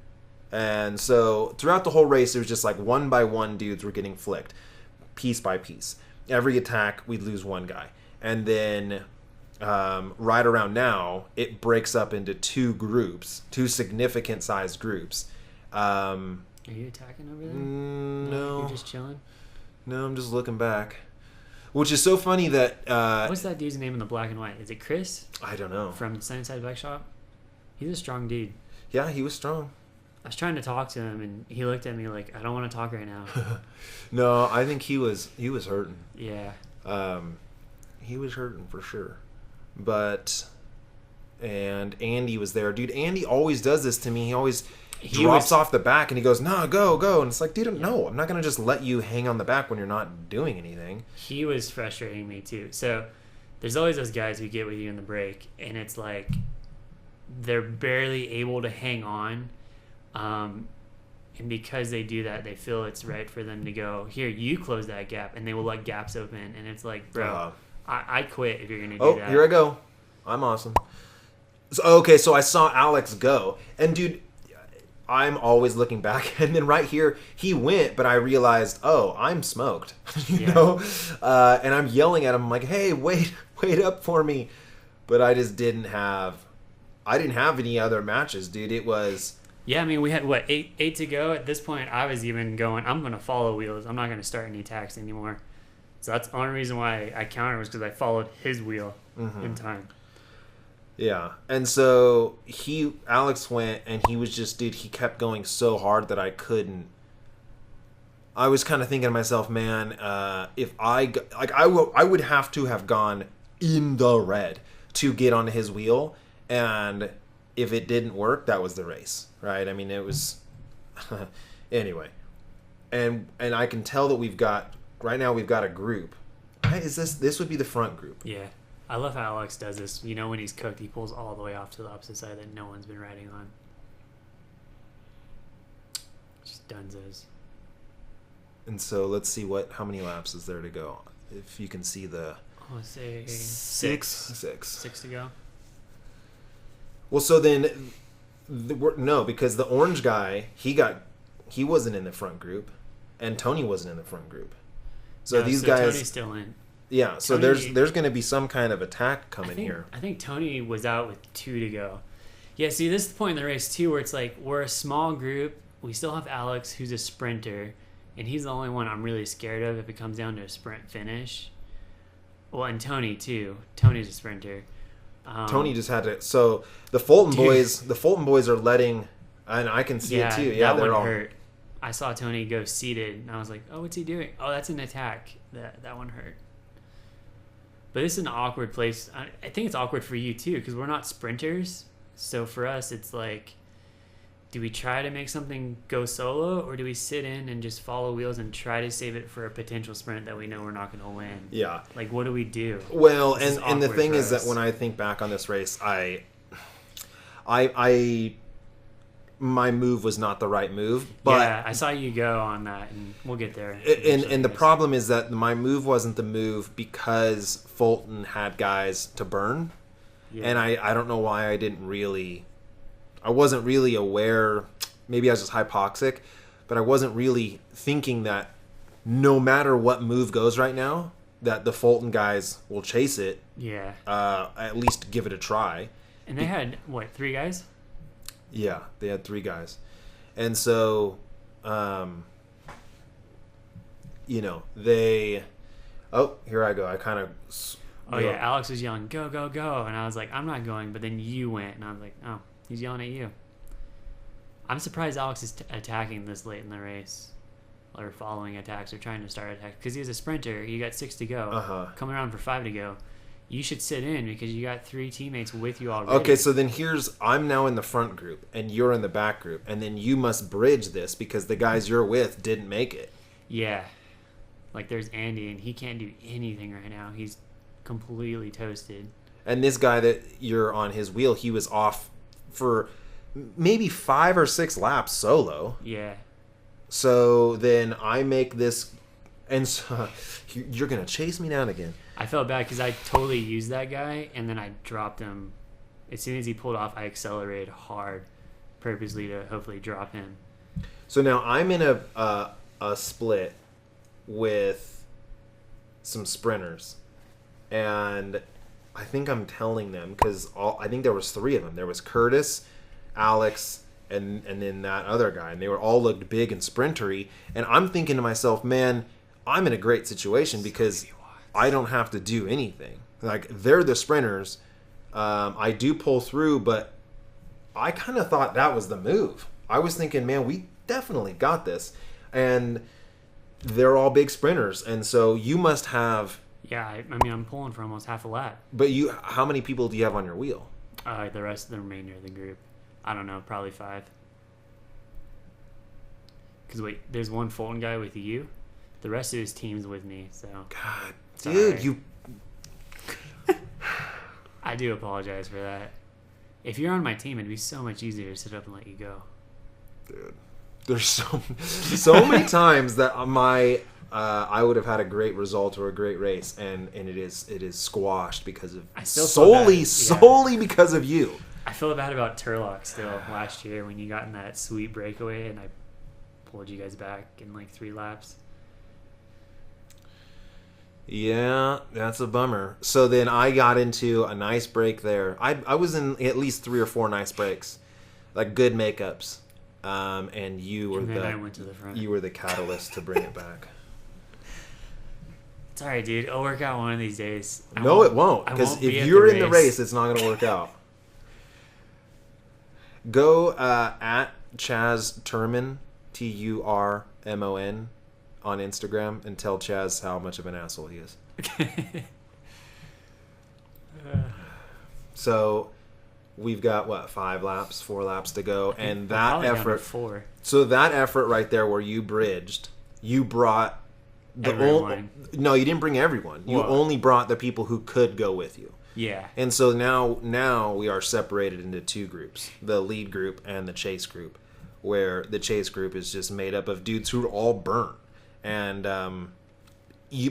And so throughout the whole race, it was just like one by one dudes were getting flicked, piece by piece. Every attack, we'd lose one guy. And then right around now, it breaks up into 2 groups, 2 significant sized groups. Are you attacking over there? No. You're just chilling? No, I'm just looking back. Which is so funny that... what's that dude's name in the black and white? Is it Chris? I don't know. From Sunnyside Bike Shop? He's a strong dude. Yeah, he was strong. I was trying to talk to him, and he looked at me like, "I don't want to talk right now." No, I think he was hurting. Yeah. He was hurting for sure. And Andy was there. Dude, Andy always does this to me. He always drops off the back, and he goes, "No, go." And it's like, dude, no, I'm not going to just let you hang on the back when you're not doing anything. He was frustrating me, too. So there's always those guys who get with you in the break, and it's like they're barely able to hang on. And because they do that, they feel it's right for them to go, "Here, you close that gap," and they will let gaps open. And it's like, bro, I'd quit if you're going to do that. Oh, here I go. I'm awesome. So I saw Alex go. And, dude, I'm always looking back. And then right here, he went, but I realized, I'm smoked. you know? And I'm yelling at him. I'm like, "Hey, wait up for me." But I just didn't have any other matches, dude. It was... Yeah, I mean, we had, 8 to go? At this point, I was even going, I'm going to follow wheels. I'm not going to start any attacks anymore. So that's the only reason why I countered, was because I followed his wheel in time. Yeah. And so Alex went, and he was just, dude, he kept going so hard that I couldn't. I was kind of thinking to myself, man, if I would have to have gone in the red to get onto his wheel, and if it didn't work, that was the race, right? I mean, it was... Anyway. And I can tell that right now we've got a group. Right? This would be the front group. Yeah. I love how Alex does this. You know, when he's cooked, he pulls all the way off to the opposite side that no one's been riding on. Just dunzos. And so let's see how many laps is there to go. If you can see the... I'll say 6. 6 to go. Well, so then, no, because the orange guy, he wasn't in the front group, and Tony wasn't in the front group. So these guys, Tony's still in. Yeah, so there's going to be some kind of attack coming here. I think Tony was out with 2 to go. Yeah, see, this is the point in the race too, where it's like we're a small group, we still have Alex, who's a sprinter, and he's the only one I'm really scared of if it comes down to a sprint finish. Well, and Tony too. Tony's a sprinter. Tony just had to. So the Fulton boys are letting, and I can see it too. Yeah, that they're one all hurt. I saw Tony go seated, and I was like, "Oh, what's he doing? Oh, that's an attack." That one hurt. But this is an awkward place. I think it's awkward for you too, because we're not sprinters. So for us, it's like, do we try to make something go solo, or do we sit in and just follow wheels and try to save it for a potential sprint that we know we're not going to win? Yeah. Like, what do we do? Well, and the thing is that when I think back on this race, my move was not the right move. But yeah, I saw you go on that, and we'll get there. And the problem is that my move wasn't the move because Fulton had guys to burn. Yeah. And I don't know why I wasn't really aware. Maybe I was just hypoxic, but I wasn't really thinking that no matter what move goes right now, that the Fulton guys will chase it. Yeah. At least give it a try. And they had, 3 guys? Yeah, they had 3 guys. And so, they... Oh, here I go. I kind of... Oh, yeah, Alex was yelling, go, go, go. And I was like, I'm not going. But then you went, and I was like, oh, he's yelling at you. I'm surprised Alex is attacking this late in the race. Or following attacks or trying to start attacks. Because he's a sprinter. You got 6 to go. Coming around for 5 to go. You should sit in because you got 3 teammates with you already. Okay, so then I'm now in the front group, and you're in the back group. And then you must bridge this because the guys you're with didn't make it. Yeah. Like, there's Andy, and he can't do anything right now. He's completely toasted. And this guy that you're on his wheel, he was off for maybe 5 or 6 laps solo. Yeah. So then I make this, and so you're going to chase me down again. I felt bad because I totally used that guy, and then I dropped him. As soon as he pulled off, I accelerated hard, purposely to hopefully drop him. So now I'm in a split with some sprinters, and I think I'm telling them because I think there was 3 of them. There was Curtis, Alex, and then that other guy, and they were all looked big and sprintery. And I'm thinking to myself, man, I'm in a great situation because I don't have to do anything. Like, they're the sprinters. I do pull through, but I kind of thought that was the move. I was thinking, man, we definitely got this. And they're all big sprinters. And so you must have... Yeah, I mean, I'm pulling for almost half a lap. But how many people do you have on your wheel? The rest of the remainder of the group. I don't know, probably 5. Because wait, there's one Fulton guy with you. The rest of his team's with me, so... God, dude, right. you... I do apologize for that. If you're on my team, it'd be so much easier to sit up and let you go. Dude, there's so many times that I would have had a great result or a great race, and it is squashed because of solely because of you. I feel bad about Turlock still last year when you got in that sweet breakaway and I pulled you guys back in like 3 laps. Yeah, that's a bummer. So then I got into a nice break there. I was in at least 3 or 4 nice breaks, like good makeups, and you were I went to the front. You were the catalyst to bring it back. It's all right, dude. It'll work out one of these days. No, it won't, because if you're in the race, it's not going to work out. Go at Chaz Turmon, Turmon, on Instagram and tell Chaz how much of an asshole he is. So we've got 5 laps, 4 laps to go, and that effort. 4. So that effort right there, where you bridged, you brought everyone. No, you didn't bring everyone. You only brought the people who could go with you. Yeah. And so now we are separated into 2 groups: the lead group and the chase group, where the chase group is just made up of dudes who are all burnt. And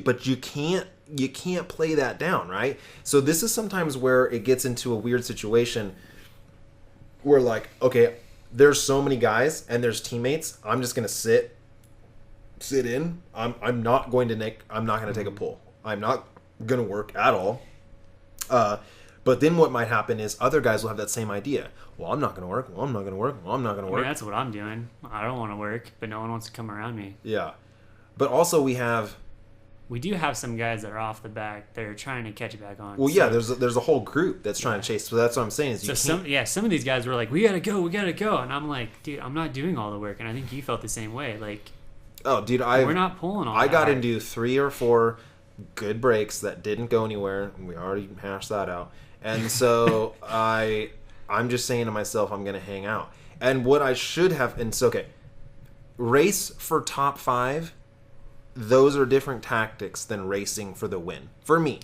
but you can't play that down, right? So this is sometimes where it gets into a weird situation where, like, okay, there's so many guys and there's teammates. I'm just gonna sit in. I'm not going to take a pull. I'm not gonna work at all. But then what might happen is other guys will have that same idea. Well, I'm not going to work. Well, I'm not going to work. Well, I'm not going to work. That's what I'm doing. I don't want to work, but no one wants to come around me. Yeah. But also we do have some guys that are off the back that are trying to catch it back on. Well, yeah, there's a whole group that's trying to chase. So that's what I'm saying. Is some of these guys were like, we gotta go, and I'm like, dude, I'm not doing all the work, and I think you felt the same way. Like, oh, dude, we're not pulling all. I got into 3 or 4 good breaks that didn't go anywhere. We already hashed that out, and so I'm just saying to myself, I'm gonna hang out. And what I should have, and it's okay. Race for top 5. Those are different tactics than racing for the win for me.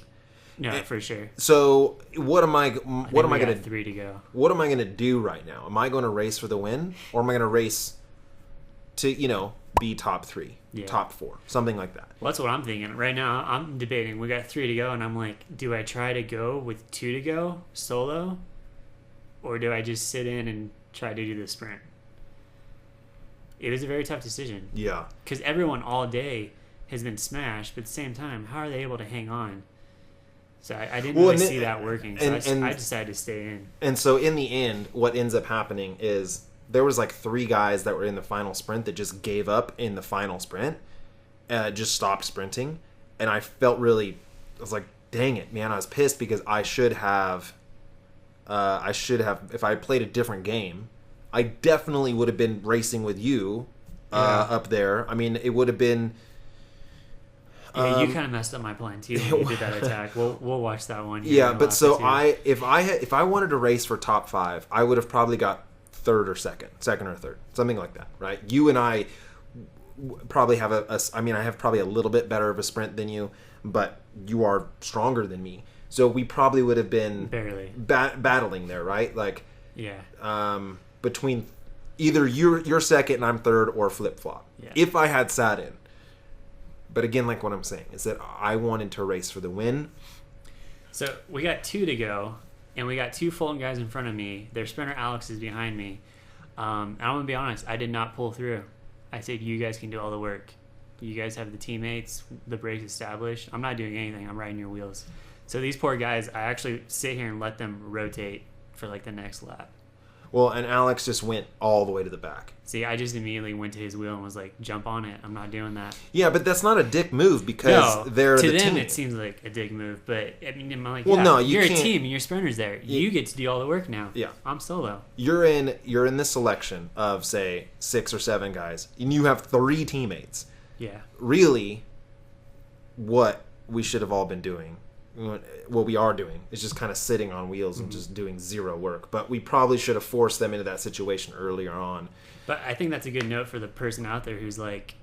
No, for sure. So what am I going to 3 to go? What am I going to do right now? Am I going to race for the win, or am I going to race to be top 3, top 4, something like that? Well, that's what I'm thinking right now. I'm debating. We got 3 to go, and I'm like, do I try to go with 2 to go solo, or do I just sit in and try to do the sprint? It was a very tough decision. Yeah, because everyone all day has been smashed, but at the same time, how are they able to hang on? So I didn't really see that working. So I decided to stay in. And so in the end, what ends up happening is there was like 3 guys that were in the final sprint that just gave up in the final sprint, just stopped sprinting, and I was like, dang it, man! I was pissed because I should have, if I played a different game, I definitely would have been racing with you up there. I mean, it would have been. Yeah, you kind of messed up my plan too when you did that attack. We'll watch that one. Yeah, but so if I wanted to race for top 5, I would have probably got second or third, something like that, right? You and I probably have I have probably a little bit better of a sprint than you, but you are stronger than me, so we probably would have been barely battling there, right? Like, yeah, between either you're second and I'm third, or flip flop. Yeah. If I had sat in. But again, like what I'm saying is that I wanted to race for the win. So we got 2 to go, and we got 2 Fulton guys in front of me. Their sprinter Alex is behind me. And I'm gonna be honest, I did not pull through. I said, you guys can do all the work. You guys have the teammates, the brakes established. I'm not doing anything. I'm riding your wheels. So these poor guys, I actually sit here and let them rotate for like the next lap. Well, and Alex just went all the way to the back. See, I just immediately went to his wheel and was like, jump on it. I'm not doing that. Yeah, but that's not a dick move because they're the team. To them, it seems like a dick move. But, I mean, I'm like, you're a team and your sprinter's there. You get to do all the work now. Yeah. I'm solo. You're in the selection of, say, 6 or 7 guys, and you have 3 teammates. Yeah. Really, what we should have all been doing, what we are doing, is just kind of sitting on wheels and just doing zero work. But we probably should have forced them into that situation earlier on. But I think that's a good note for the person out there who's like,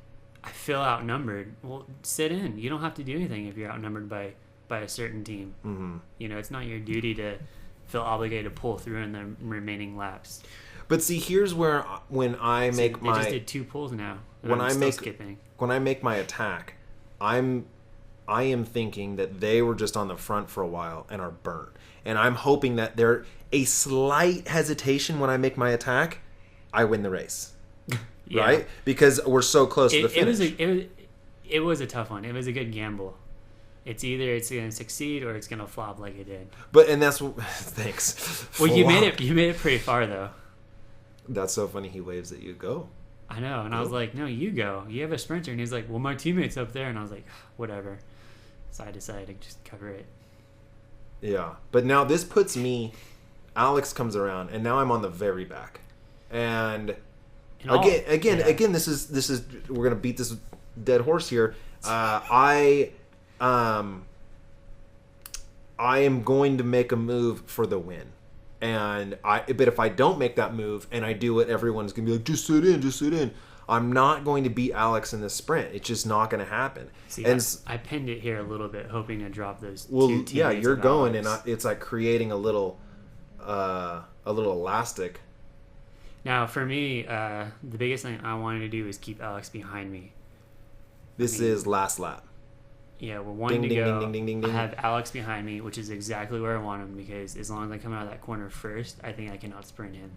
I feel outnumbered. Well, sit in. You don't have to do anything if you're outnumbered by a certain team. Mm-hmm. It's not your duty to feel obligated to pull through in the remaining laps. But see, here's where when I make my... They just did 2 pulls now. When I make my attack, I am thinking that they were just on the front for a while and are burnt. And I'm hoping that there a slight hesitation when I make my attack, I win the race. Yeah. Right? Because we're so close to the finish. It was a tough one. It was a good gamble. It's either it's going to succeed or it's going to flop like it did. And that's what... Thanks. Well, you made it pretty far, though. That's so funny. He waves at you. Go. I know. And I was like, no, you go. You have a sprinter. And he's like, well, my teammate's up there. And I was like, whatever. So I decided to just cover it. Yeah. But now this puts me... Alex comes around, and now I'm on the very back. And again, this is we're gonna beat this dead horse here. I am going to make a move for the win, but if I don't make that move and I do it, everyone's gonna be like, just sit in. I'm not going to beat Alex in this sprint. It's just not going to happen. See, I pinned it here a little bit, hoping to drop those. Well, yeah, you're going, Alex. And it's like creating a little elastic. Now, for me, the biggest thing I wanted to do is keep Alex behind me. This is last lap. Yeah, we're wanting to go. Ding. I have Alex behind me, which is exactly where I want him, because as long as I come out of that corner first, I think I can outsprint him.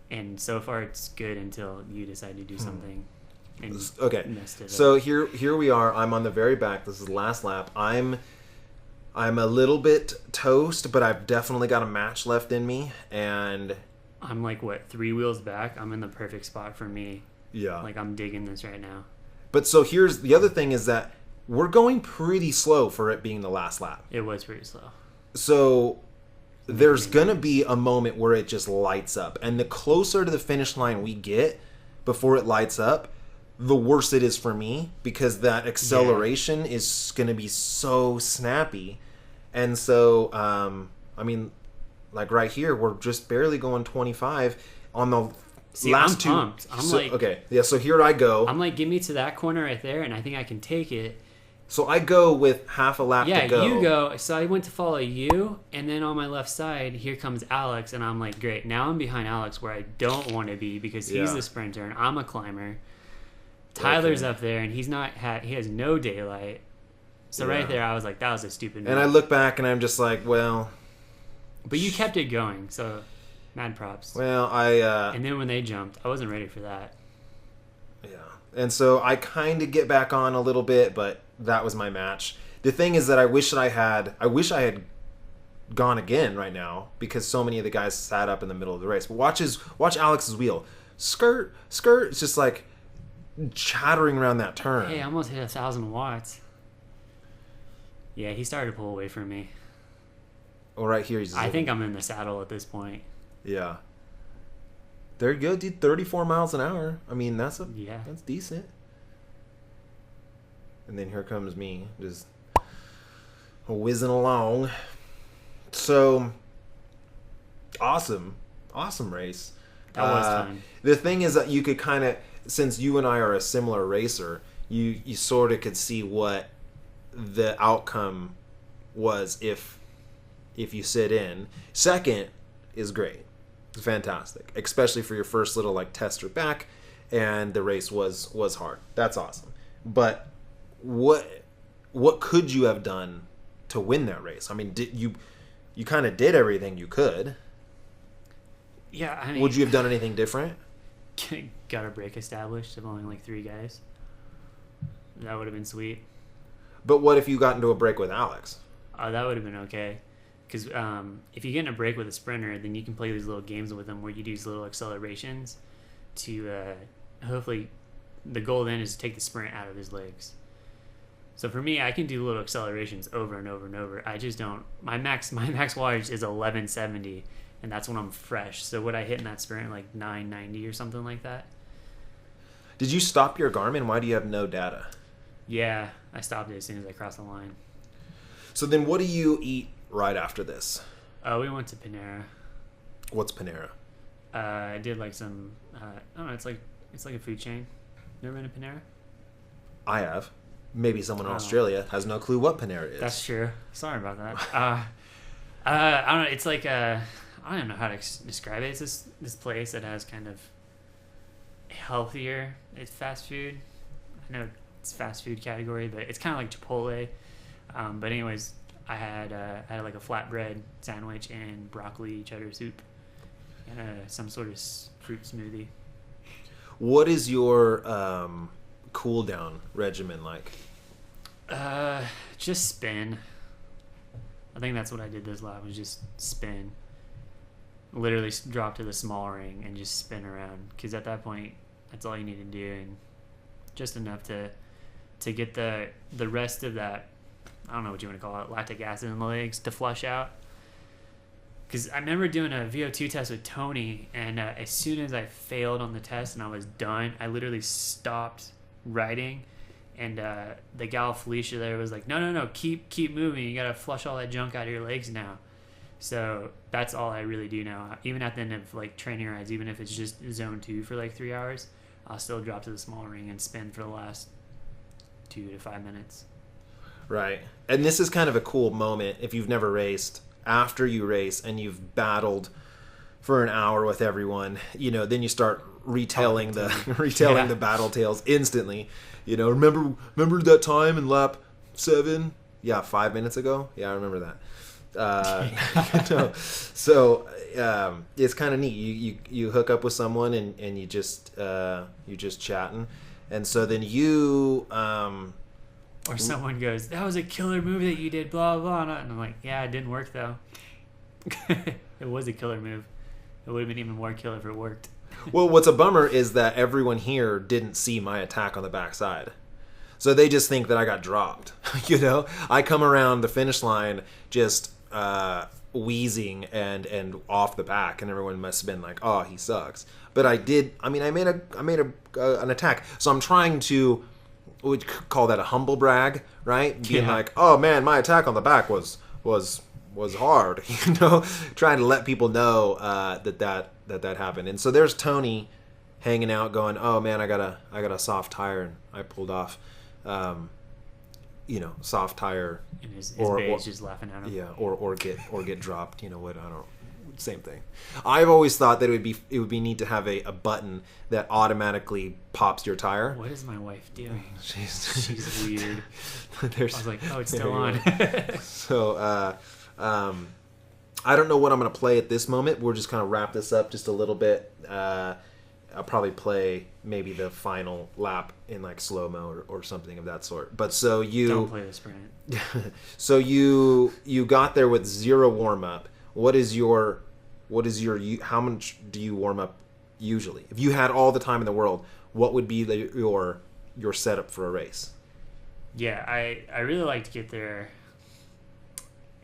And so far, it's good until you decide to do something. And okay, so here we are. I'm on the very back. This is last lap. I'm a little bit toast, but I've definitely got a match left in me, and I'm like, what, 3 wheels back? I'm in the perfect spot for me. yeah. Like, I'm digging this right now. But so here's the other thing is that we're going pretty slow for it being the last lap. It was pretty slow. So there's going to be a moment where it just lights up. And the closer to the finish line we get before it lights up, the worse it is for me, because that acceleration is going to be so snappy. And so, I mean, like right here, we're just barely going 25 on the last I'm two. pumped. I'm like, okay, yeah. So here I go. I'm like, give me to that corner right there, and I think I can take it. So I go with half a lap to go. Yeah, you go. So I went to follow you, and then on my left side, here comes Alex, and I'm like, great. Now I'm behind Alex where I don't want to be because he's the sprinter and I'm a climber. Tyler's up there, and he has no daylight. So right there, I was like, that was a stupid move. And I look back, and I'm just like, well. But you kept it going, so mad props. Well, and then when they jumped, I wasn't ready for that. Yeah. And so I kind of get back on a little bit, but that was my match. The thing is that I wish I had gone again right now, because so many of the guys sat up in the middle of the race. But watch Alex's wheel. Skirt. It's just like chattering around that turn. Hey, I almost hit 1,000 watts. Yeah, he started to pull away from me. Oh, right here. I think I'm in the saddle at this point. Yeah. There you go, dude. 34 miles an hour. I mean, that's decent. And then here comes me, just whizzing along. So, awesome race. That was fun. The thing is that you could kind of, since you and I are a similar racer, you sort of could see what the outcome was if you sit in. Second is great. It's fantastic, especially for your first little like tester back, and the race was hard. That's awesome. But what could you have done to win that race? I mean, you kind of did everything you could. Yeah, I mean, would you have done anything different? Got a break established of only like 3 guys. That would have been sweet. But what if you got into a break with Alex? That would have been okay. Because if you get in a break with a sprinter, then you can play these little games with them where you do these little accelerations to hopefully the goal then is to take the sprint out of his legs. So for me, I can do little accelerations over and over and over. I just don't. My max wattage is 1170, and that's when I'm fresh. So would I hit in that sprint like 990 or something like that? Did you stop your Garmin? Why do you have no data? Yeah, I stopped it as soon as I crossed the line. So then what do you eat right after this? We went to Panera. What's Panera? I did like some. I don't know. It's like a food chain. Never been to Panera? I have. Maybe someone in Australia has no clue what Panera is. That's true. Sorry about that. I don't know. It's like I don't know how to describe it. It's this place that has kind of healthier. It's fast food. I know it's fast food category, but it's kind of like Chipotle. But anyways, I had like a flatbread sandwich and broccoli cheddar soup and some sort of fruit smoothie. What is your cool down regimen like? Just spin. I think that's what I did this lap, was just spin. Literally drop to the small ring and just spin around, because at that point that's all you need to do, and just enough to get the rest of that, I don't know what you want to call it, lactic acid in the legs to flush out. Because I remember doing a VO2 test with Tony, and as soon as I failed on the test and I was done, I literally stopped riding, and the gal Felicia there was like, no, keep moving, you gotta flush all that junk out of your legs now. So that's all I really do now. Even at the end of like training rides, even if it's just zone 2 for like 3 hours, I'll still drop to the small ring and spin for the last 2 to 5 minutes. Right. And this is kind of a cool moment if you've never raced. After you race and you've battled for an hour with everyone, then you start retelling the battle tales instantly. Remember that time in lap 7? Yeah, 5 minutes ago. Yeah, I remember that. So it's kind of neat. You hook up with someone and you just chatting, and so then you Or someone goes, that was a killer move that you did, blah, blah, blah. And I'm like, yeah, it didn't work, though. It was a killer move. It would have been even more killer if it worked. Well, what's a bummer is that everyone here didn't see my attack on the backside. So they just think that I got dropped. You know? I come around the finish line just wheezing and off the back, and everyone must have been like, oh, he sucks. But I did, I made an attack. So I'm trying to, we'd call that a humble brag, right? Being like, oh man, my attack on the back was hard, you know, trying to let people know that happened. And so there's Tony hanging out, going, "Oh man, I got a soft tire," and I pulled off, soft tire. And his bae's just laughing at him. Yeah, or get dropped. You know what? I don't. Same thing. I've always thought that it would be neat to have a button that automatically pops your tire. What is my wife doing? She's weird. I was like, oh, it's still on. So, I don't know what I'm going to play at this moment. We're just kind of wrap this up just a little bit. I'll probably play maybe the final lap in like slow-mo or something of that sort. But so you don't play the sprint. So you got there with zero warm-up. What is your how much do you warm up usually? If you had all the time in the world, what would be your setup for a race? Yeah, I really like to get there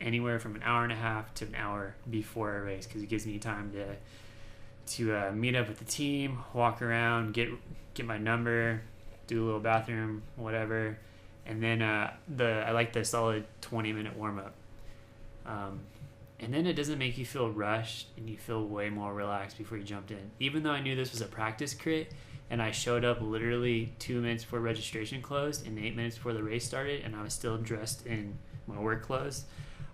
anywhere from an hour and a half to an hour before a race, because it gives me time to meet up with the team, walk around, get my number, do a little bathroom, whatever, and then I like the solid 20-minute warm up. And then it doesn't make you feel rushed, and you feel way more relaxed before you jumped in. Even though I knew this was a practice crit, and I showed up literally 2 minutes before registration closed and 8 minutes before the race started, and I was still dressed in my work clothes,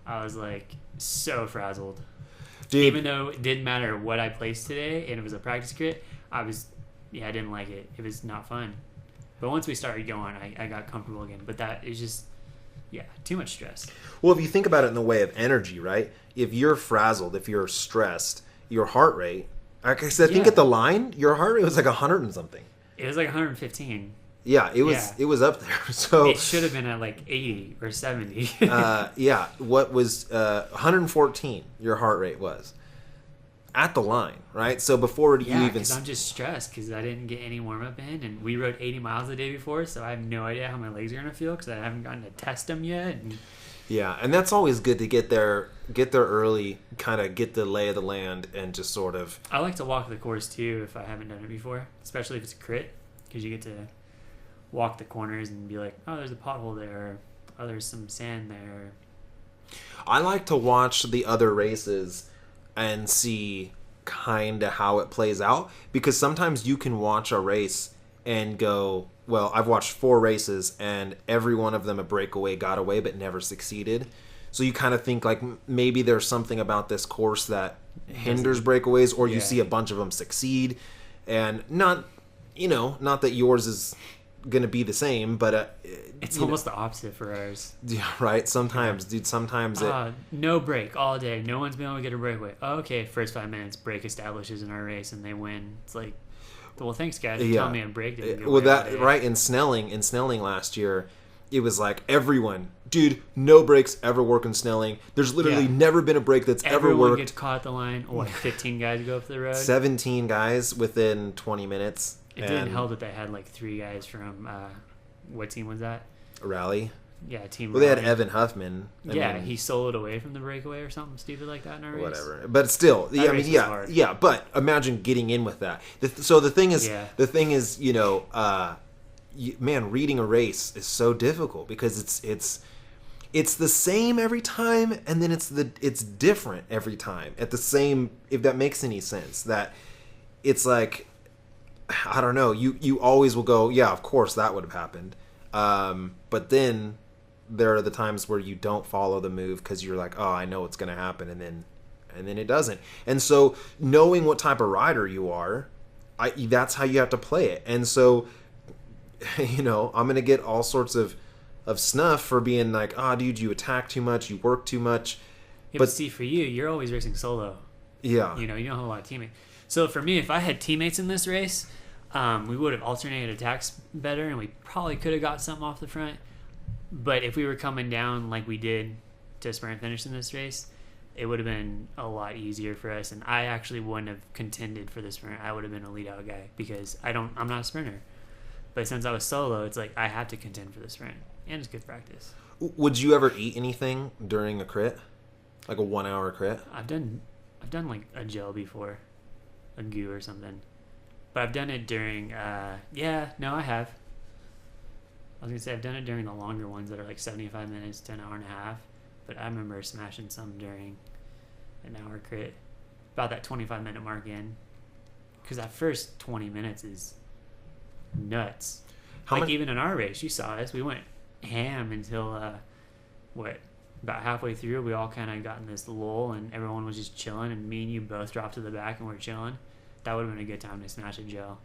I was like so frazzled. Dude. Even though it didn't matter what I placed today and it was a practice crit, I didn't like it. It was not fun. But once we started going, I got comfortable again. But that is just, too much stress. Well, if you think about it in the way of energy, right? If you're frazzled, if you're stressed, your heart rate, like I said, I think at the line, your heart rate was like 100 and something. It was like 115. Yeah, it was up there. So it should have been at like 80 or 70. What was 114? Your heart rate was at the line, right? So before you even, because I'm just stressed because I didn't get any warm up in, and we rode 80 miles the day before, so I have no idea how my legs are gonna feel because I haven't gotten to test them yet. And that's always good to get there early, kind of get the lay of the land, and just sort of. I like to walk the course too if I haven't done it before, especially if it's a crit, because you get to walk the corners and be like, oh, there's a pothole there, oh, there's some sand there. I like to watch the other races and see kind of how it plays out, because sometimes you can watch a race and go, well, I've watched 4 races and every one of them a breakaway got away but never succeeded. So you kind of think like maybe there's something about this course that hinders breakaways, or you see a bunch of them succeed, and not that yours is going to be the same, but it's almost the opposite for ours. Yeah, right. Sometimes no break all day, no one's been able to get a breakaway. Okay, first 5 minutes break establishes in our race and they win. It's like, well, thanks guys for telling me a break didn't get away right. In Snelling last year, it was like everyone, dude, no breaks ever work in Snelling. There's literally never been a break that's ever worked. Everyone gets caught at the line. 15 guys go up the road. 17 guys within 20 minutes. It didn't help that they had like 3 guys from what team was that? Rally. Yeah, team. Well, Rally. They had Evan Huffman. He soloed away from the breakaway or something stupid like that in our race. Whatever, but still, But imagine getting in with that. So the thing is, man, reading a race is so difficult because it's the same every time, and then it's different every time at the same. If that makes any sense, that it's like, I don't know. You always will go, yeah, of course that would have happened, but then there are the times where you don't follow the move because you're like, oh, I know what's going to happen, and then it doesn't. And so knowing what type of rider you are, that's how you have to play it. And so, I'm going to get all sorts of snuff for being like, dude, you attack too much, you work too much. Yeah, but see, for you're always racing solo. Yeah. You don't have a lot of teammates. So for me, if I had teammates in this race, we would have alternated attacks better, and we probably could have got something off the front. But if we were coming down like we did to sprint finish in this race, it would have been a lot easier for us. And I actually wouldn't have contended for the sprint. I would have been a lead out guy because I'm not a sprinter. But since I was solo, it's like I have to contend for the sprint, and it's good practice. Would you ever eat anything during a crit, like a 1 hour crit? I've done like a gel before, a goo or something, but I've done it during. I have. I was gonna say I've done it during the longer ones that are like 75 minutes to an hour and a half, but I remember smashing some during an hour crit, about that 25-minute mark in, because that first 20 minutes is nuts. Even in our race, you saw us. We went ham until about halfway through. We all kind of got in this lull, and everyone was just chilling. And me and you both dropped to the back, and we're chilling. That would have been a good time to smash a gel.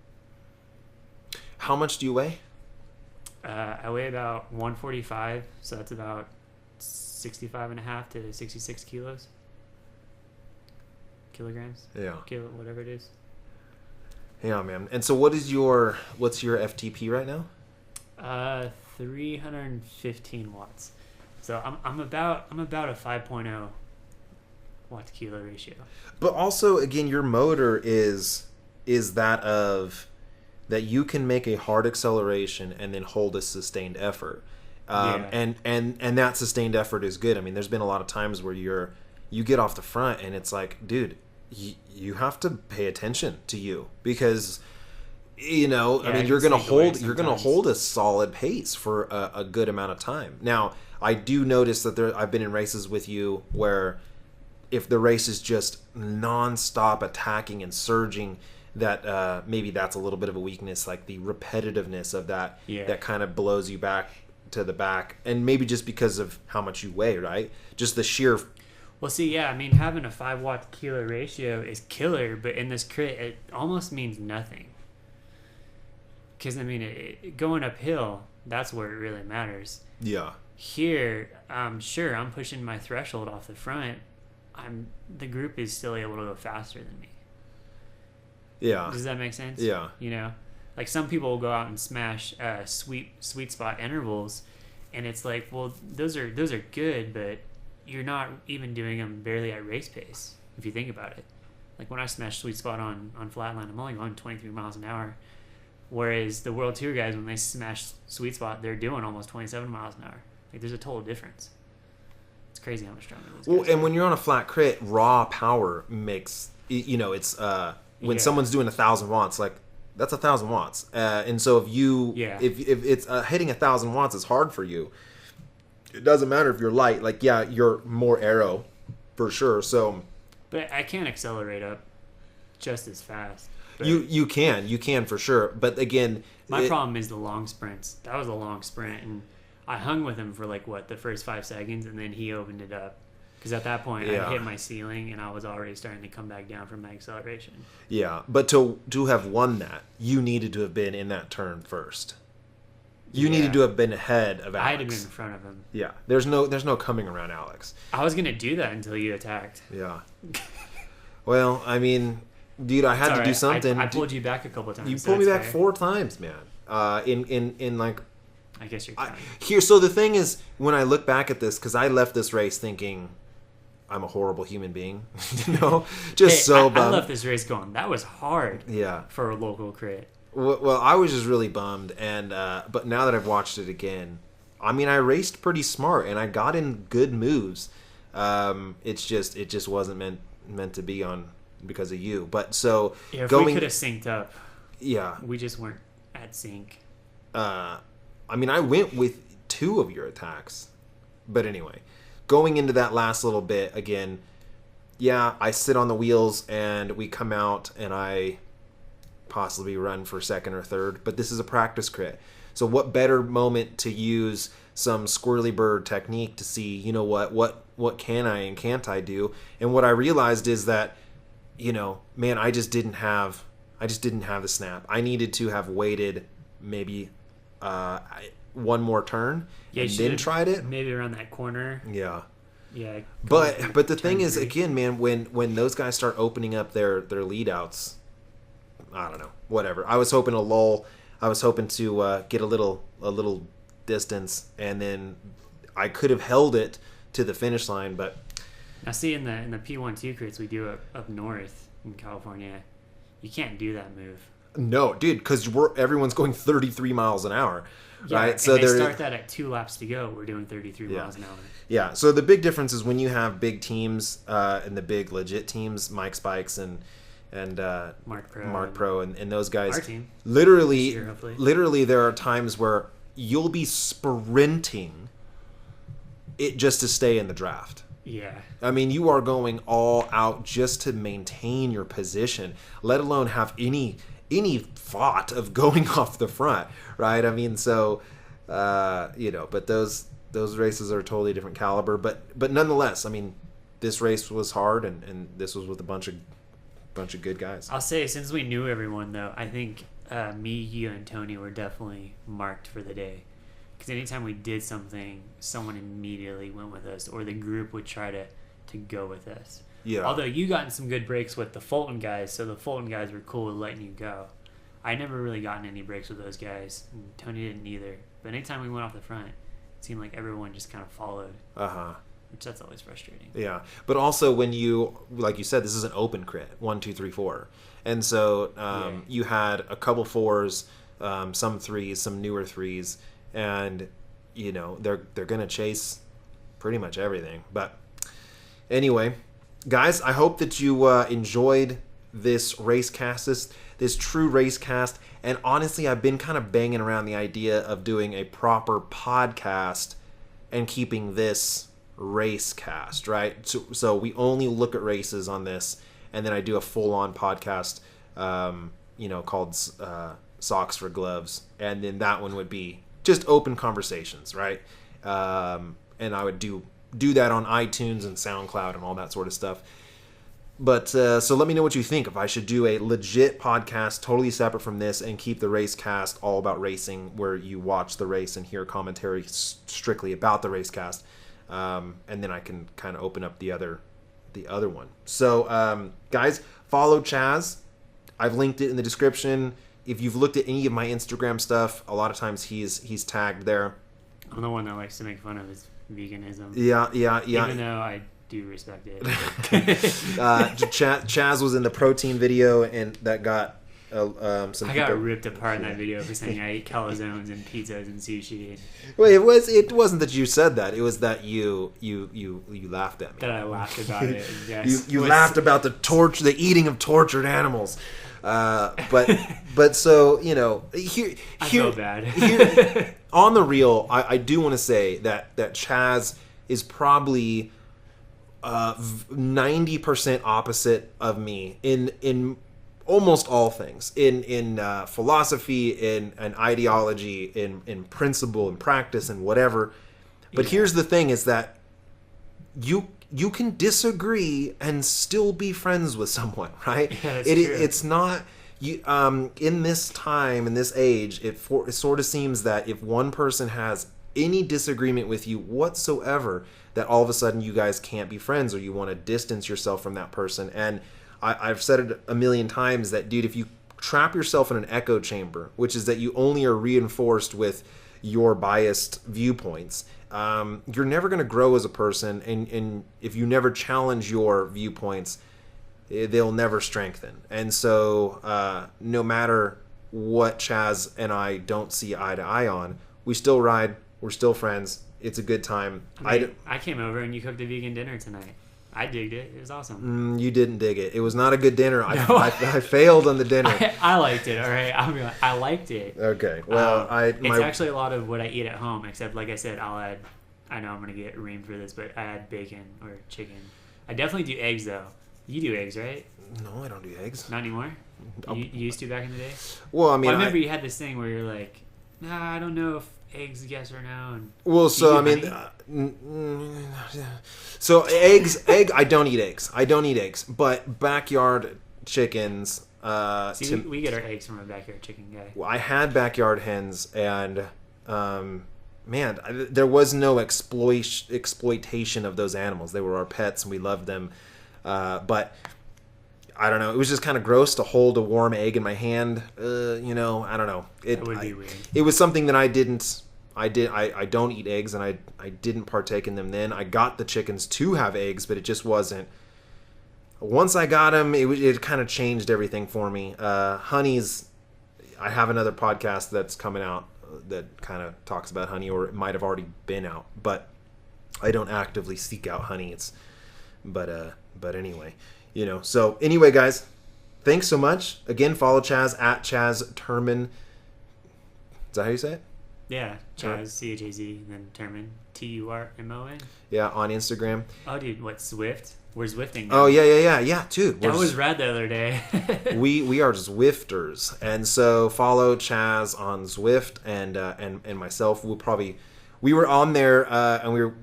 How much do you weigh? I weigh about 145, so that's about 65.5 to 66 kilograms. Yeah. Whatever it is. Yeah, man. And so what's your FTP right now? 315 watts. So I'm about a 5.0 watt to kilo ratio. But also, again, your motor is that of that you can make a hard acceleration and then hold a sustained effort. And that sustained effort is good. I mean, there's been a lot of times where you get off the front and it's like, dude, you have to pay attention to you because I mean, you're gonna hold a solid pace for a good amount of time. Now, I do notice that I've been in races with you where if the race is just non-stop attacking and surging, that maybe that's a little bit of a weakness, like the repetitiveness of that that kind of blows you back to the back, and maybe just because of how much you weigh, right? Just the sheer. Well, see, I mean, having a 5 watt to kilo ratio is killer, but in this crit, it almost means nothing. Because, I mean, going uphill, that's where it really matters. Yeah. Here, sure, I'm pushing my threshold off the front. The group is still able to go faster than me. Yeah. Does that make sense? Yeah. Like some people will go out and smash sweet spot intervals, and it's like, well, those are good, but you're not even doing them barely at race pace if you think about it. Like when I smash sweet spot on flatline, I'm only going 23 miles an hour, whereas the World Tour guys, when they smash sweet spot, they're doing almost 27 miles an hour. Like there's a total difference. It's crazy how much stronger those guys are. And when you're on a flat crit, raw power makes it's when someone's doing 1,000 watts, like that's 1,000 watts, and so if it's hitting 1,000 watts is hard for you, it doesn't matter if you're light. Like you're more aero for sure. So, but I can't accelerate up just as fast. You can for sure. But again, my problem is the long sprints. That was a long sprint, and I hung with him for the first 5 seconds, and then he opened it up. Because at that point, I hit my ceiling, and I was already starting to come back down from my acceleration. Yeah, but to have won that, you needed to have been in that turn first. You needed to have been ahead of Alex. I had to be in front of him. Yeah, there's no coming around Alex. I was gonna do that until you attacked. Yeah. Well, I mean, dude, I had to do something. I pulled you back a couple times. You pulled me back 4 times, man. In like. I guess you're counting. So the thing is, when I look back at this, because I left this race thinking I'm a horrible human being, bummed. I left this race going, that was hard. Yeah. For a local crit. Well, I was just really bummed, and but now that I've watched it again, I mean, I raced pretty smart, and I got in good moves. It just wasn't meant to be on because of you. But so if we could have synced up, we just weren't at sync. I mean, I went with 2 of your attacks, but anyway, going into that last little bit again, I sit on the wheels and we come out and I possibly run for 2nd or 3rd, but this is a practice crit. So what better moment to use some squirrely bird technique to see, what can I and can't I do? And what I realized is that, man, I just didn't have the snap. I needed to have waited maybe one more turn and then tried it. Maybe around that corner. Yeah. Yeah. But the thing is, again, man, when those guys start opening up their lead outs, I don't know, whatever. I was hoping a lull. I was hoping to get a little distance, and then I could have held it to the finish line, but now see in the P1-2 crits we do up north in California, you can't do that move. No, dude, because everyone's going 33 miles an hour, right? So they start that at 2 laps to go. We're doing 33 miles an hour. Yeah. So the big difference is when you have big teams and the big legit teams, Mike Spikes and Mark Pro and those guys. Our team. Literally, there are times where you'll be sprinting it just to stay in the draft. Yeah. I mean, you are going all out just to maintain your position, let alone have any thought of going off the front, right? I mean, so but those races are a totally different caliber, but nonetheless, I mean, this race was hard, and this was with a bunch of good guys. I'll say, since we knew everyone, though, I think me, you, and Tony were definitely marked for the day. Because anytime we did something, someone immediately went with us, or the group would try to go with us. Yeah. Although you got in some good breaks with the Fulton guys, so the Fulton guys were cool with letting you go. I never really gotten any breaks with those guys. And Tony didn't either. But anytime we went off the front, it seemed like everyone just kind of followed. Which that's always frustrating. Yeah, but also when you, like you said, this is an open crit, 1, 2, 3, 4, and so you had a couple 4s, some 3s, some newer 3s, and they're gonna chase pretty much everything. But anyway, guys, I hope that you enjoyed this Racecast, this true Racecast, and honestly, I've been kind of banging around the idea of doing a proper podcast and keeping this Racecast, right? So we only look at races on this, and then I do a full-on podcast, called Socks for Gloves, and then that one would be just open conversations, right? And I would do that on iTunes and SoundCloud and all that sort of stuff. But so let me know what you think. If I should do a legit podcast totally separate from this and keep the Racecast all about racing, where you watch the race and hear commentary strictly about the Racecast. And then I can kind of open up the other one. So, guys, follow Chaz. I've linked it in the description. If you've looked at any of my Instagram stuff, a lot of times he's tagged there. I'm the one that likes to make fun of his veganism. Yeah. Even though I do respect it. Chaz was in the protein video, and that got some. I got ripped apart in that video for saying I eat calzones and pizzas and sushi. Wait, it wasn't that you said that. It was that you laughed at me. That I laughed about it. Yes. You laughed about the eating of tortured animals. But so here I feel bad. Here, on the real, I do want to say that Chaz is probably 90% opposite of me in almost all things, in philosophy, in ideology, in principle, in practice, and whatever. But here's the thing: is that you can disagree and still be friends with someone, right? Yeah, that's true. It's not you. In this time, in this age, it sort of seems that if one person has any disagreement with you whatsoever, that all of a sudden you guys can't be friends, or you want to distance yourself from that person. And I've said it a million times that, dude, if you trap yourself in an echo chamber, which is that you only are reinforced with your biased viewpoints, you're never going to grow as a person. And if you never challenge your viewpoints, they'll never strengthen. And so no matter what Chaz and I don't see eye to eye on, we still ride. We're still friends. It's a good time. I came over and you cooked a vegan dinner tonight. I digged it. It was awesome. You didn't dig it. It was not a good dinner. I failed on the dinner. I liked it. All right, I liked it. Okay. Well, it's actually a lot of what I eat at home. Except, like I said, I'll add. I know I'm gonna get reamed for this, but I add bacon or chicken. I definitely do eggs though. You do eggs, right? No, I don't do eggs. Not anymore. You used to back in the day. Well, I mean, I remember you had this thing where you're like, nah, I don't know if eggs, yes or no. And so eggs. I don't eat eggs. But backyard chickens. We get our eggs from a backyard chicken guy. Well, I had backyard hens, and there was no exploitation of those animals. They were our pets, and we loved them. But I don't know. It was just kind of gross to hold a warm egg in my hand. I don't know. It would be weird. It was something that I didn't I don't eat eggs, and I didn't partake in them then. I got the chickens to have eggs, but it just wasn't. Once I got them, it kind of changed everything for me. Honeys, I have another podcast that's coming out that kind of talks about honey, or it might have already been out, but I don't actively seek out honey. But anyway, so anyway, guys, thanks so much. Again, follow Chaz at Chaz Turmon. Is that how you say it? Yeah, Chaz, C-H-A-Z, and then Turmon, T-U-R-M-O-N. Yeah, on Instagram. Oh, dude, what, Zwift? We're Zwifting Oh, now. yeah, dude. That was rad the other day. we are Zwifters, and so follow Chaz on Zwift, and myself. We were on there, and we were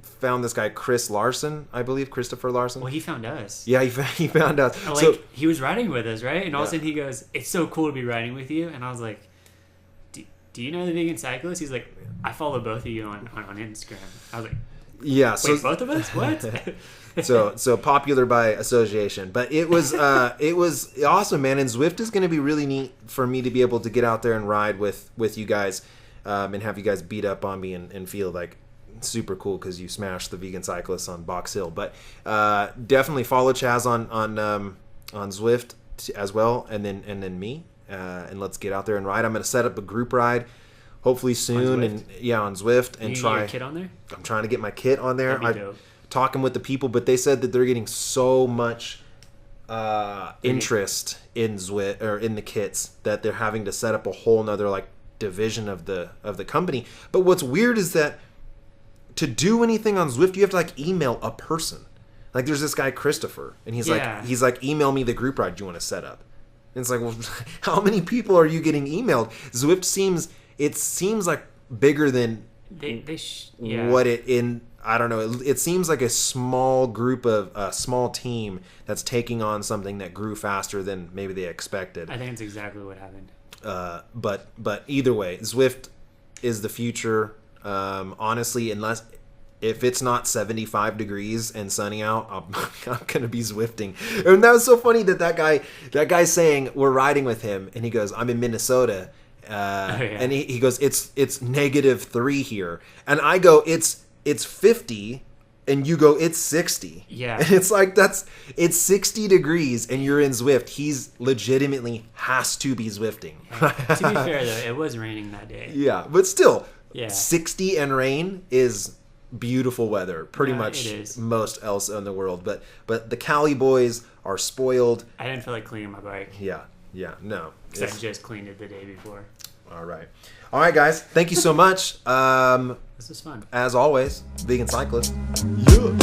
found this guy Christopher Larson. Well, he found us. Yeah, he found us. He was riding with us, right? And all of a sudden he goes, "It's so cool to be riding with you." And I was like, "Do you know the Vegan Cyclist?" He's like, "I follow both of you on Instagram." I was like, "Yeah, wait, both of us? What?" so popular by association, but it was awesome, man. And Zwift is going to be really neat for me to be able to get out there and ride with you guys, and have you guys beat up on me and feel like super cool because you smashed the Vegan Cyclist on Box Hill. But definitely follow Chaz on Zwift as well, and then me, and let's get out there and ride. I'm going to set up a group ride hopefully soon, on Zwift, and try. Get your kit on there? I'm trying to get my kit on there. That'd be dope. Talking with the people, but they said that they're getting so much interest in Zwift or in the kits that they're having to set up a whole nother like division of the company. But what's weird is that to do anything on Zwift, you have to like email a person. Like there's this guy Christopher, and he's like email me the group ride you want to set up. And it's like, well, how many people are you getting emailed? Zwift seems like bigger than what it in. I don't know. It seems like a small group of a small team that's taking on something that grew faster than maybe they expected. I think it's exactly what happened. But either way, Zwift is the future. Honestly, if it's not 75 degrees and sunny out, I'm gonna be Zwifting. And that was so funny that guy saying we're riding with him, and he goes, "I'm in Minnesota." And he goes, it's -3 here, and I go, it's 50, and you go, it's 60. Yeah. And it's like, it's 60 degrees, and you're in Zwift. He's legitimately has to be Zwifting. Yeah. To be fair, though, it was raining that day. Yeah, but still, 60 and rain is beautiful weather, pretty much it is. Most else in the world. But the Cali boys are spoiled. I didn't feel like cleaning my bike. Yeah, no. Because I just cleaned it the day before. All right, guys. Thank you so much. This was fun. As always, Vegan Cyclist. Yeah.